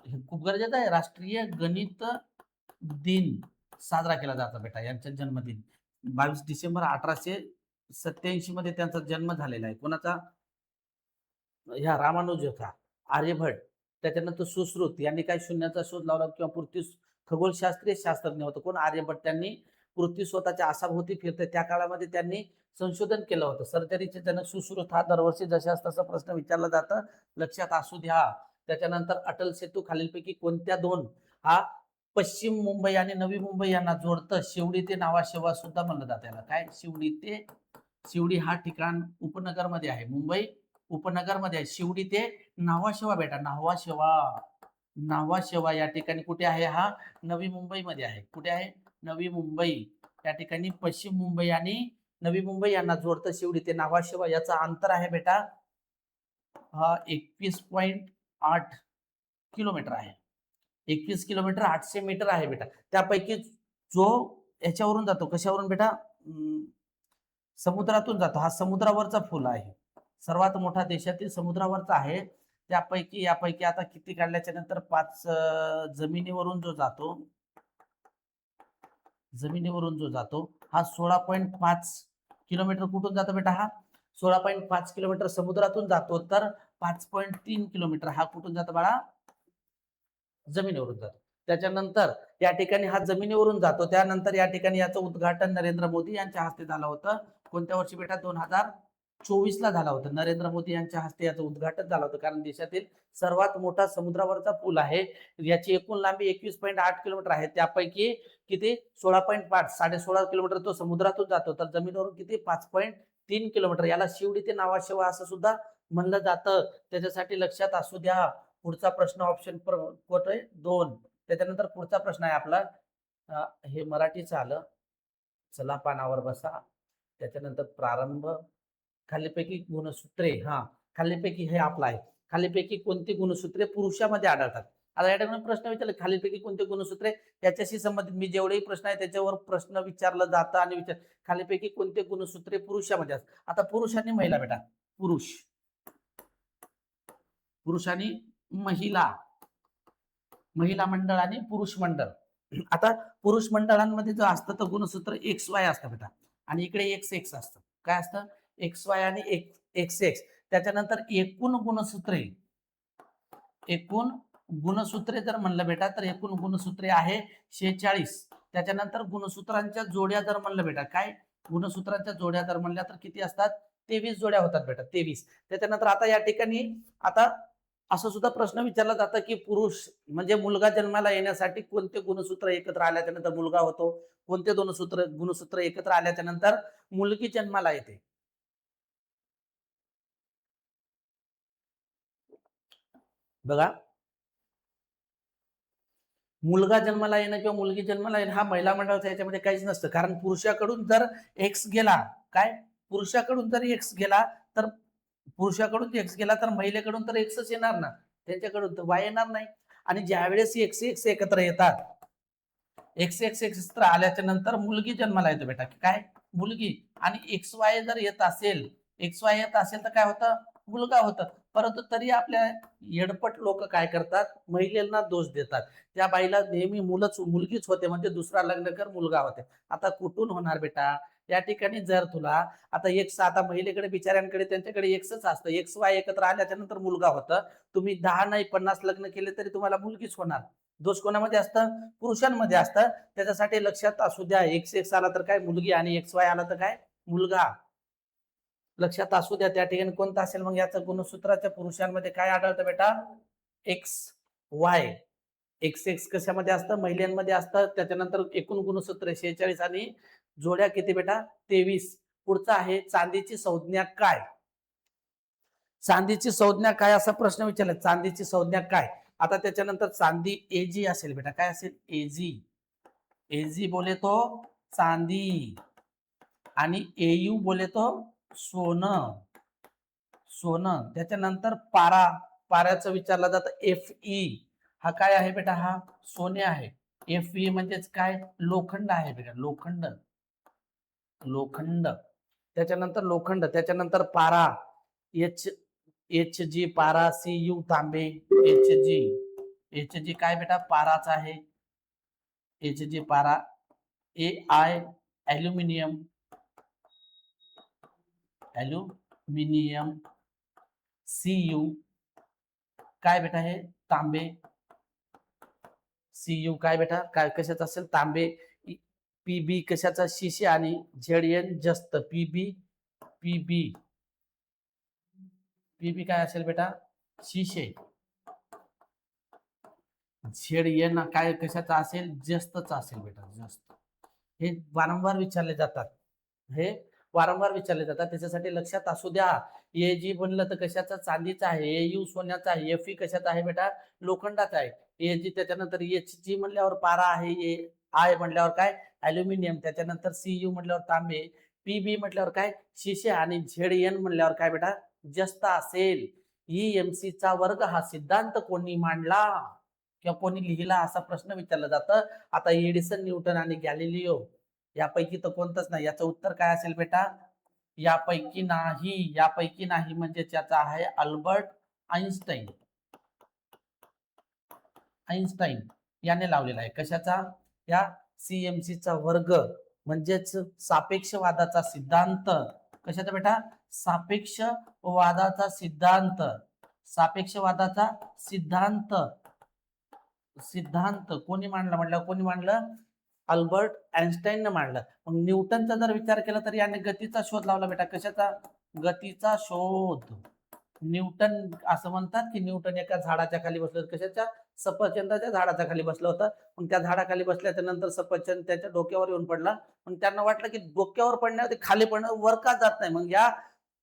S1: हे खूप गरजेचं आहे. राष्ट्रीय गणित दिन साजरा केला जातो बेटा, यांचा जन्मदिन 22 डिसेंबर 1887 मध्ये त्यांचा जन्म झालेला आहे. कोणाचा? ह्या रामानुज होता, आर्यभट. त्याच्यानंतर सुश्रुत यांनी काय शून्याचा शोध लावला किंवा पृथ्वी खगोलशास्त्रीय शास्त्रज्ञ होतं कोण? आर्यभट. त्यांनी पृथ्वी स्वतःच्या आसाभोवती फिरते त्या काळामध्ये त्यांनी संशोधन केलं होतं. सर्जरीचे जनक सुश्रुत हा दरवर्षी जशास तसा प्रश्न विचारला जातं, लक्षात असू द्या. त्याच्यानंतर अटल सेतू खालीलपैकी कोणत्या दोन हा पश्चिम मुंबई आणि नवी मुंबई यांना जोडतं? शिवडी ते नावाशेवा सुद्धा म्हणलं जातं याला. काय? शिवडी हा ठिकाण उपनगरमध्ये आहे. मुंबई उपनगरमध्ये आहे. शिवडी ते नावाशेवा बेटा, नावाशेवा या ठिकाणी कुठे आहे? हा नवी मुंबईमध्ये आहे. कुठे आहे? नवी मुंबई. त्या ठिकाणी पश्चिम मुंबई आणि नवी मुंबई यांना जोडतं शिवडी ते नावाशेवा. याचा अंतर आहे बेटा हा 21.8 किलोमीटर आहे. 21 किलोमीटर 800 मीटर आहे बेटा. त्यापैकी जो याच्यावरून जातो, कशावरून बेटा? समुद्रातून जातो. हा समुद्रावरचा पूल आहे, सर्वात मोठा देशातील समुद्रावरचा आहे. त्यापैकी यापैकी आता किती काढल्याच्या नंतर 5 जमिनीवरून जो जातो हा 16.5 किलोमीटर कुठून जातो बेटा? हा 16.5 किलोमीटर समुद्रातून जातो. तर 5.3 किलोमीटर हा कुठून जातो बाळा? जमिनीवरून जातो. त्याच्यानंतर या ठिकाणी हा जमिनीवरून जातो. त्यानंतर या ठिकाणी याचं उद्घाटन नरेंद्र मोदी यांच्या हस्ते झालं होतं. कोणत्या वर्षी बेटा? 2024 ला झाला होता. नरेंद्र मोदी यांच्या हस्ते याचं उद्घाटन झालं होतं. कारण देशातील सर्वात मोठा समुद्रावरचा पूल आहे. याची एकूण लांबी 21.8 किलोमीटर आहे. त्यापैकी किती? 16.5 16.5 किलोमीटर तो समुद्रातून जातो. तर जमिनीवरून किती? 5.3 किलोमीटर. याला शिवडी ते नावाशेवा असं सुद्धा म्हणलं जातं. त्याच्यासाठी लक्षात असू द्या. पुढचा प्रश्न ऑप्शन कोट आहे 2. त्याच्यानंतर पुढचा प्रश्न आहे आपला, हे मराठीचं आलं. चला पानावर बसा. त्याच्यानंतर प्रारंभ. खालीपैकी गुणसूत्रे, खालीपैकी हे आपलं आहे. खालीपैकी कोणती गुणसूत्रे पुरुषामध्ये आढळतात? आता या ठिकाणी प्रश्न विचारले खालीपैकी कोणते गुणसूत्रे, याच्याशी संबंधित मी जेवढेही प्रश्न आहे त्याच्यावर प्रश्न विचारलं जातं आणि खालीपैकी कोणते गुणसूत्रे पुरुषामध्ये असतात? आता पुरुष आणि महिला बेटा, पुरुष आणि महिला मंडळ आणि पुरुष मंडळ. आता पुरुष मंडळांमध्ये जो असतं तर गुणसूत्र XY असतं बेटा आणि इकडे XX असतं. काय असतं? XY आणि XX. त्याच्यानंतर एकूण गुणसूत्रे जर म्हणलं बेटा तर एकूण गुणसूत्रे आहे 46. त्याच्यानंतर गुणसूत्रांच्या जोड्या जर म्हणलं बेटा, काय? गुणसूत्रांच्या जोड्या जर म्हणल्या तर किती असतात? 23 जोड्या होतात बेटा, 23. त्याच्यानंतर आता या ठिकाणी आता असं सुद्धा प्रश्न विचारला जातं की पुरुष म्हणजे मुलगा जन्माला येण्यासाठी कोणते गुणसूत्र एकत्र आल्याच्या नंतर मुलगा होतो? कोणते गुणसूत्र एकत्र आल्याच्या नंतर मुलगी जन्माला येते? बघा, मुलगा जन्माला येणं किंवा मुलगी जन्माला येणं हा महिला मंडळाचा याच्यामध्ये काहीच नसतं. कारण पुरुषाकडून जर X गेला, काय? पुरुषाकडून जर X गेला तर महिलेकडून तर Xच येणार ना, त्यांच्याकडून तर Y येणार नाही. आणि ज्यावेळेस XX एकत्र येतात, XX एकत्र आल्याच्या नंतर मुलगी जन्माला येतो बेटा, काय? मुलगी. आणि XY जर येत असेल तर काय होतं? मुलगा होतं. परंतु तरी आपल्या येडपट लोक काय करतात? महिलेला दोष देतात. त्या बाईला नेहमी मुलगीच होते म्हणजे दुसरा लग्न कर, मुलगा होते. आता कुठून होणार बेटा? या ठिकाणी जर तुला आता आता महिलेकडे बिचाऱ्यांकडे त्यांच्याकडे Xच असतं. XY एकत्र आल्याच्या नंतर मुलगा होतं. तुम्ही 10 नाही 50 लग्न केले तरी तुम्हाला मुलगीच होणार. दोष कोणामध्ये असतं? पुरुषांमध्ये असतं. त्याच्यासाठी लक्षात असू द्या, XX आला तर काय? मुलगी आणि XY आला तर काय? मुलगा. लक्षात असू द्या त्या ठिकाणी कोणता असेल मग याचं गुणसूत्राच्या पुरुषांमध्ये काय आढळतं बेटा? X Y. एक्स एक्स कशामध्ये असतं? महिलांमध्ये असतं. त्याच्यानंतर एकूण गुणसूत्र 46 आणि जोड्या किती बेटा? 23. पुढचा आहे चांदीची संज्ञा काय? चांदीची संज्ञा काय असा प्रश्न विचारला. चांदीची संज्ञा काय? आता त्याच्यानंतर चांदी एजी असेल बेटा. काय असेल? एजी. एजी बोले तो चांदी आणि एयू बोले तो सोनं. सोनं. त्याच्यानंतर पारा. पाऱ्याचं विचारलं जातं एफ ई. हा काय आहे बेटा? हा सोने आहे. एफ ई म्हणजेच काय? लोखंड आहे बेटा. लोखंड. लोखंड. त्याच्यानंतर लोखंड. त्याच्यानंतर पारा. एच एच जी पारा. सी यू तांबे. H G. एच जी काय बेटा? पाराच आहे. एच जी पारा. A I aluminium. Aluminium. C U काय बेटा? हे तांबे. सी यू काय बेटा? काय कशाचं असेल? तांबे. पीबी कशाचा? शिशे आणि झेड एन जस्त. पीबी. पीबी. पीबी काय असेल बेटा? शिशे. झेड एन काय कशाचा असेल? जस्तचा असेल बेटा. जस्त. हे वारंवार विचारले जातात. हे वारंवार विचारले जातात. त्याच्यासाठी लक्षात असू द्या. ए जी बनलं तर कशाचा? चांदीचा आहे. ए यू सोन्याचा आहे. एफ ई कशाचा आहे बेटा? लोखंडाचा आहे. ए जी त्याच्यानंतर एच जी म्हणल्यावर पारा आहे. ए आय म्हटल्यावर काय? ॲल्युमिनियम. त्याच्यानंतर सी यू म्हटल्यावर तांबे. पी बी म्हटल्यावर काय? शिशे आणि झेड एन म्हणल्यावर काय बेटा? जस्त असेल. EMC चा वर्ग हा सिद्धांत कोणी मांडला किंवा कोणी लिहिला असा प्रश्न विचारला जातं. आता एडिसन, न्यूटन आणि गॅलिलिओ यापैकी तर कोणतंच नाही. याचं उत्तर काय असेल बेटा? यापैकी नाही. यापैकी नाही म्हणजे त्याचा आहे अल्बर्ट आइन्स्टाईन. आइन्स्टाईन याने लावलेला आहे. कशाचा? या CMC चा वर्ग म्हणजेच सापेक्षवादाचा सिद्धांत. कशाचा बेटा? सापेक्षवादाचा सिद्धांत. सापेक्षवादाचा सिद्धांत. सिद्धांत कोणी मांडला? म्हटलं कोणी मांडलं? अल्बर्ट आइन्स्टाईनने मांडलं. मग न्यूटनचा जर विचार केला तर याने गतीचा शोध लावला बेटा. कशाचा? गतीचा शोध. न्यूटन असं म्हणतात की न्यूटन एका झाडाच्या खाली बसलं. कशाच्या? सफरचंदाच्या झाडाच्या खाली बसलं होतं. मग त्या झाडाखाली बसल्याच्या नंतर सफरचंद त्याच्या डोक्यावर येऊन पडला. मग त्यांना वाटलं की डोक्यावर पडण्यावर खाली पडणं वर का जात नाही. मग या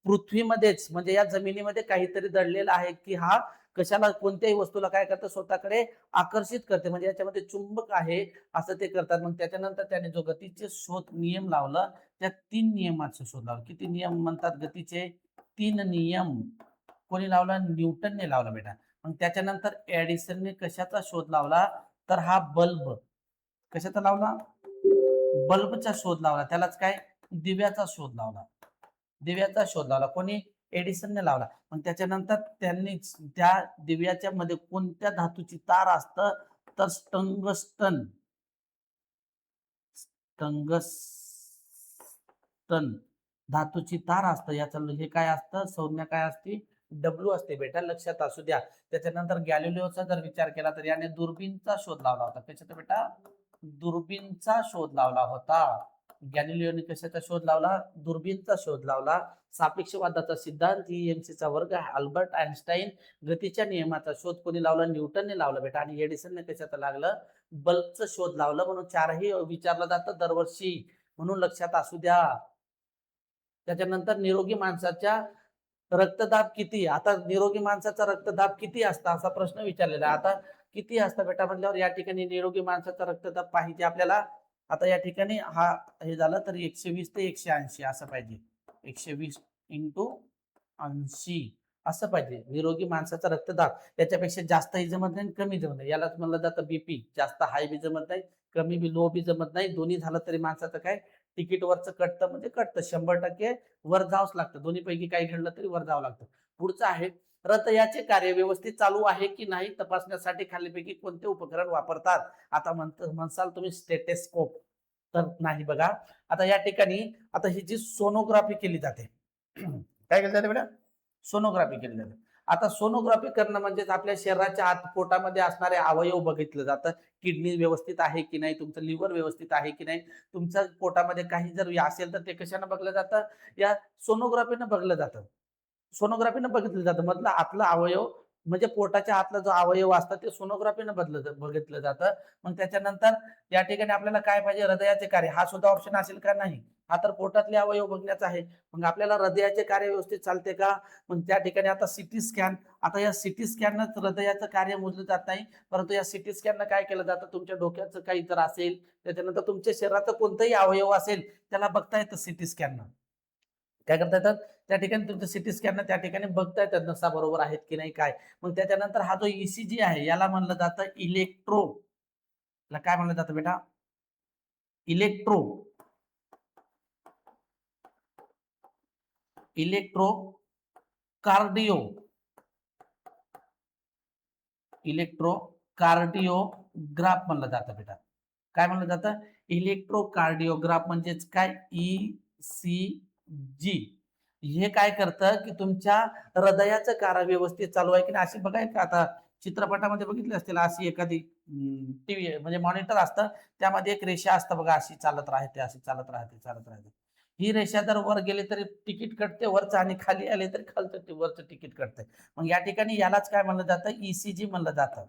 S1: पृथ्वीमध्येच म्हणजे या जमिनीमध्ये काहीतरी दडलेलं आहे की हा कशाला कोणत्याही वस्तूला काय करतं? स्वतःकडे आकर्षित करते. म्हणजे याच्यामध्ये चुंबक आहे असं ते करतात. मग त्याच्यानंतर त्याने जो गतीचे शोध नियम लावला त्या 3 नियमाचा शोध लावला. किती नियम म्हणतात गतीचे? 3 नियम. कोणी लावला? न्यूटनने लावला बेटा. मग त्याच्यानंतर एडिसनने कशाचा शोध लावला? तर हा बल्ब. कशाचा लावला? बल्बचा शोध लावला. त्यालाच काय? दिव्याचा शोध लावला. दिव्याचा शोध लावला. कोणी? एडिसनने लावला. मग त्याच्यानंतर त्यांनी त्या दिव्याच्या मध्ये कोणत्या धातूची तार असतं? तर टंगस्टन. टंगस्टन धातूची तार असतं. याचं हे काय असतं? संज्ञा काय असते? डब्ल्यू असते बेटा. लक्षात असू द्या. त्याच्यानंतर गॅलिलिओचा जर विचार केला तर याने दुर्बीनचा शोध लावला होता. कशाचा बेटा? दुर्बीनचा शोध लावला होता. गॅलिलिओने कशाचा शोध लावला? दुर्बीनचा शोध लावला. सापेक्षवादाचा सिद्धांत EMC चा वर्ग अल्बर्ट आइन्स्टाईन. गतीच्या नियमाचा शोध कोणी लावला? न्यूटनने लावला बेटा. आणि एडिसनने कशाचं लागलं? बल्बचा शोध लावला. म्हणून 4ही विचारलं जातं दरवर्षी. म्हणून लक्षात असू द्या. त्याच्यानंतर निरोगी माणसाच्या रक्तदाब किती? आता निरोगी माणसाचा रक्तदाब किती असता असा प्रश्न विचारलेला आहे. आता किती असतं बेटा म्हटल्यावर या ठिकाणी निरोगी माणसाचा रक्तदाब पाहिजे आपल्याला. आता या ठिकाणी हा हे झालं तर 120 ते 180 असं पाहिजे. 120 × 80 असं पाहिजे निरोगी माणसाचा रक्तदाब. त्याच्यापेक्षा जास्तही जमत नाही कमी जमत नाही. यालाच म्हणलं जातं बीपी. जास्त हाय बी जमत नाही, कमी बी लो बी जमत नाही. दोन्ही झालं तरी माणसाचं काय? तिकीट वरचं कटतं म्हणजे कटतं. 100% वर जावंच लागतं. दोन्ही पैकी काही घडलं तरी वर जावं लागतं. पुढचं आहे याचे कार्य व्यवस्थित चालू आहे की नाही तपासण्यासाठी खालीलपैकी कोणते उपकरण वापरतात? आता म्हणसाल तुम्ही स्टेथोस्कोप. तर नाही बघा. आता या ठिकाणी आता ही जी सोनोग्राफी केली जाते काय केली जाते बेटा? सोनोग्राफी केली जाते. आता सोनोग्राफी करणं म्हणजेच आपल्या शरीराच्या आत पोटामध्ये असणारे अवयव बघितलं जातं. किडनी व्यवस्थित आहे की नाही, तुमचं लिव्हर व्यवस्थित आहे की नाही, तुमच्या पोटामध्ये काही जर असेल तर ते कशानं बघलं जातं, या सोनोग्राफीनं बघलं जातं. सोनोग्राफीनं बघितलं जातं. मधला आतला अवयव म्हणजे पोटाच्या आतला जो अवयव असतात ते सोनोग्राफीनं बघितलं जातं. मग त्याच्यानंतर या ठिकाणी आपल्याला काय पाहिजे, हृदयाचे कार्य, हा सुद्धा ऑप्शन असेल का, नाही. हा तर पोटातले अवयव बघण्याचा आहे. मग आपल्याला हृदयाचे कार्य व्यवस्थित चालते का, मग त्या ठिकाणी आता सिटी स्कॅन, आता या सिटी स्कॅननं हृदयाचं कार्य मोजलं जात नाही, परंतु या सिटी स्कॅननं काय केलं जातं, तुमच्या डोक्याचं काही तर असेल, त्याच्यानंतर तुमच्या शरीराचं कोणताही अवयव असेल त्याला बघता येतं सिटी स्कॅननं. काय करता येतात, त्या ठिकाणी तुमचं सिटी स्कॅननं त्या ठिकाणी बघता येतात नसा बरोबर आहेत की नाही काय. मग त्याच्यानंतर हा जो ईसीजी आहे याला म्हणलं जातं इलेक्ट्रो, याला काय म्हणलं जातं बेटा, इलेक्ट्रो, इलेक्ट्रो कार्डिओ, इलेक्ट्रो कार्डिओग्राफ म्हणलं जातं बेटा. काय म्हणलं जातं, इलेक्ट्रोकार्डिओग्राफ म्हणजेच काय, ईसीजी. हे काय करतं की तुमच्या हृदयाचं कार्य व्यवस्थित चालू आहे की नाही, अशी बघाय का, आता चित्रपटामध्ये बघितले असतील, अशी एखादी टीव्ही म्हणजे मॉनिटर असतं, त्यामध्ये एक रेषा असतं बघा, अशी चालत राहते, अशी चालत राहते, चालत राहते. ही रेषा जर वर गेली तरी तिकीट कटते वरचं, आणि खाली आले तरी खालचं वरचं तिकीट कटते. मग या ठिकाणी यालाच काय म्हणलं जातं, ईसीजी म्हणलं जातं.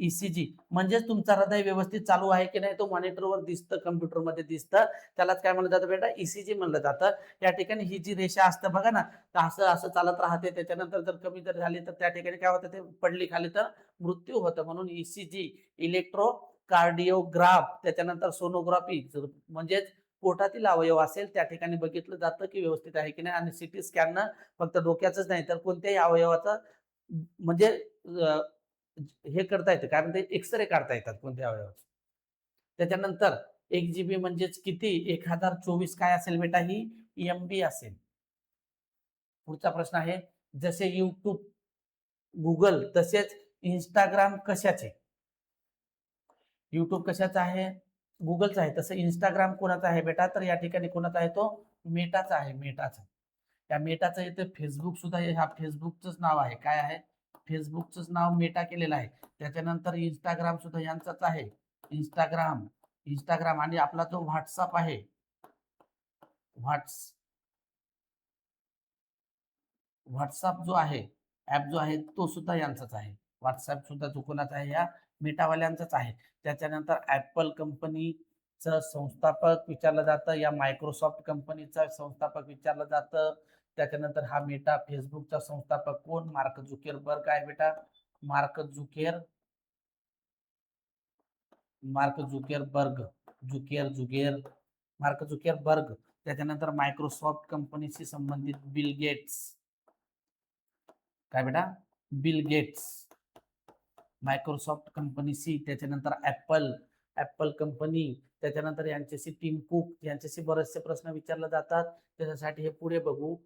S1: ईसीजी म्हणजेच तुमचा हृदय व्यवस्थित चालू आहे की नाही तो मॉनिटरवर दिसतं, कम्प्युटरमध्ये दिसतं, त्यालाच काय म्हणलं जातं बेटा, ईसीजी म्हणलं जातं. या ठिकाणी ही जी रेषा असतं बघा ना, तर असं असं चालत राहते, त्याच्यानंतर जर कमी जर झाली तर त्या ठिकाणी काय होतं, ते पडली खाली तर मृत्यू होतं. म्हणून ईसीजी, इलेक्ट्रो कार्डिओग्राफ, त्याच्यानंतर सोनोग्राफी, म्हणजेच पोटातील अवयव असेल त्या ठिकाणी बघितलं जातं की व्यवस्थित आहे की नाही. आणि सिटी स्कॅननं फक्त डोक्याचंच नाही तर कोणत्याही अवयवाचं म्हणजे हे करता येतं, काय म्हणते, एक्स-रे काढता येतात कोणत्या अवयवाचे. त्याच्यानंतर 1 जीबी म्हणजेच किती, 1024 काय असेल बेटा, ही एमबी असेल. पुढचा प्रश्न आहे, जसे YouTube, Google तसेच Instagram कशाचे? YouTube कशाचं आहे, Googleचं आहे. तसं Instagram कोणाचं आहे बेटा, तर या ठिकाणी कोणाचा आहे तो, मेटाचा आहे, मेटाचा. त्या मेटाचं इथे Facebook सुद्धा, ह्या Facebookचंच नाव आहे. काय आहे, Facebookचंच नाव मेटा केलेलं आहे. त्याच्यानंतर Instagram सुद्धा यांचाच आहे. Instagram, Instagram आणि आपला जो WhatsApp आहे, WhatsApp जो आहे, ॲप जो आहे तो सुद्धा यांचाच आहे. WhatsApp सुद्धा जो कोणाचा आहे, या मेटावाल्यांचाच आहे. त्याच्यानंतर Apple कंपनीचं संस्थापक विचारलं जातं, या Microsoft कंपनीचा संस्थापक विचारलं जातं. त्याच्यानंतर हा मेटा Facebookचा संस्थापक कोण, मार्क झुकेरबर्ग आहे बेटा. Mark Zucker Mark Zuckerberg, Zucker Mark Zuckerberg. त्याच्यानंतर मायक्रोसॉफ्ट कंपनीशी संबंधित बिल गेट्स, काय बेटा, बिल गेट्स, मायक्रोसॉफ्ट कंपनीशी. त्याच्यानंतर ऍपल कंपनी, त्याच्यानंतर यांच्याशी टीम कुक, यांच्याशी बरेचसे प्रश्न विचारले जातात. त्याच्यासाठी हे पुढे बघू.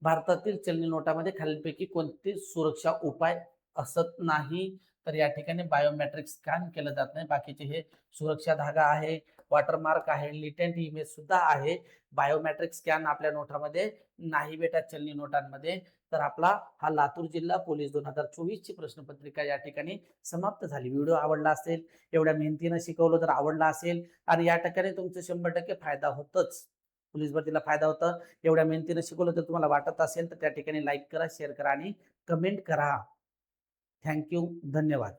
S1: भारतातील चलनी नोटामध्ये खालीलपैकी कोणते सुरक्षा उपाय असत नाही, तर या ठिकाणी बायोमेट्रिक स्कॅन केलं जात नाही. बाकीचे हे सुरक्षा धागा आहे, वॉटरमार्क आहे, लिटेंट इमेज सुद्धा आहे. बायोमेट्रिक स्कॅन आपल्या नोटामध्ये नाही बेटा, चलनी नोटांमध्ये. तर आपला हा लातूर जिल्हा पोलीस 2024 ची प्रश्नपत्रिका या ठिकाणी समाप्त झाली. व्हिडिओ आवडला असेल, एवढ्या मेहनतीनं शिकवलं तर आवडला असेल, आणि या ठिकाणी तुमचं 100% फायदा होतच. पोलीस भरतीला फायदा होता. एवढ्या मेहनतीनं शिकवलं तर तुम्हाला वाटत असेल तर त्या ठिकाणी लाईक करा, शेअर करा आणि कमेंट करा. थँक्यू, धन्यवाद.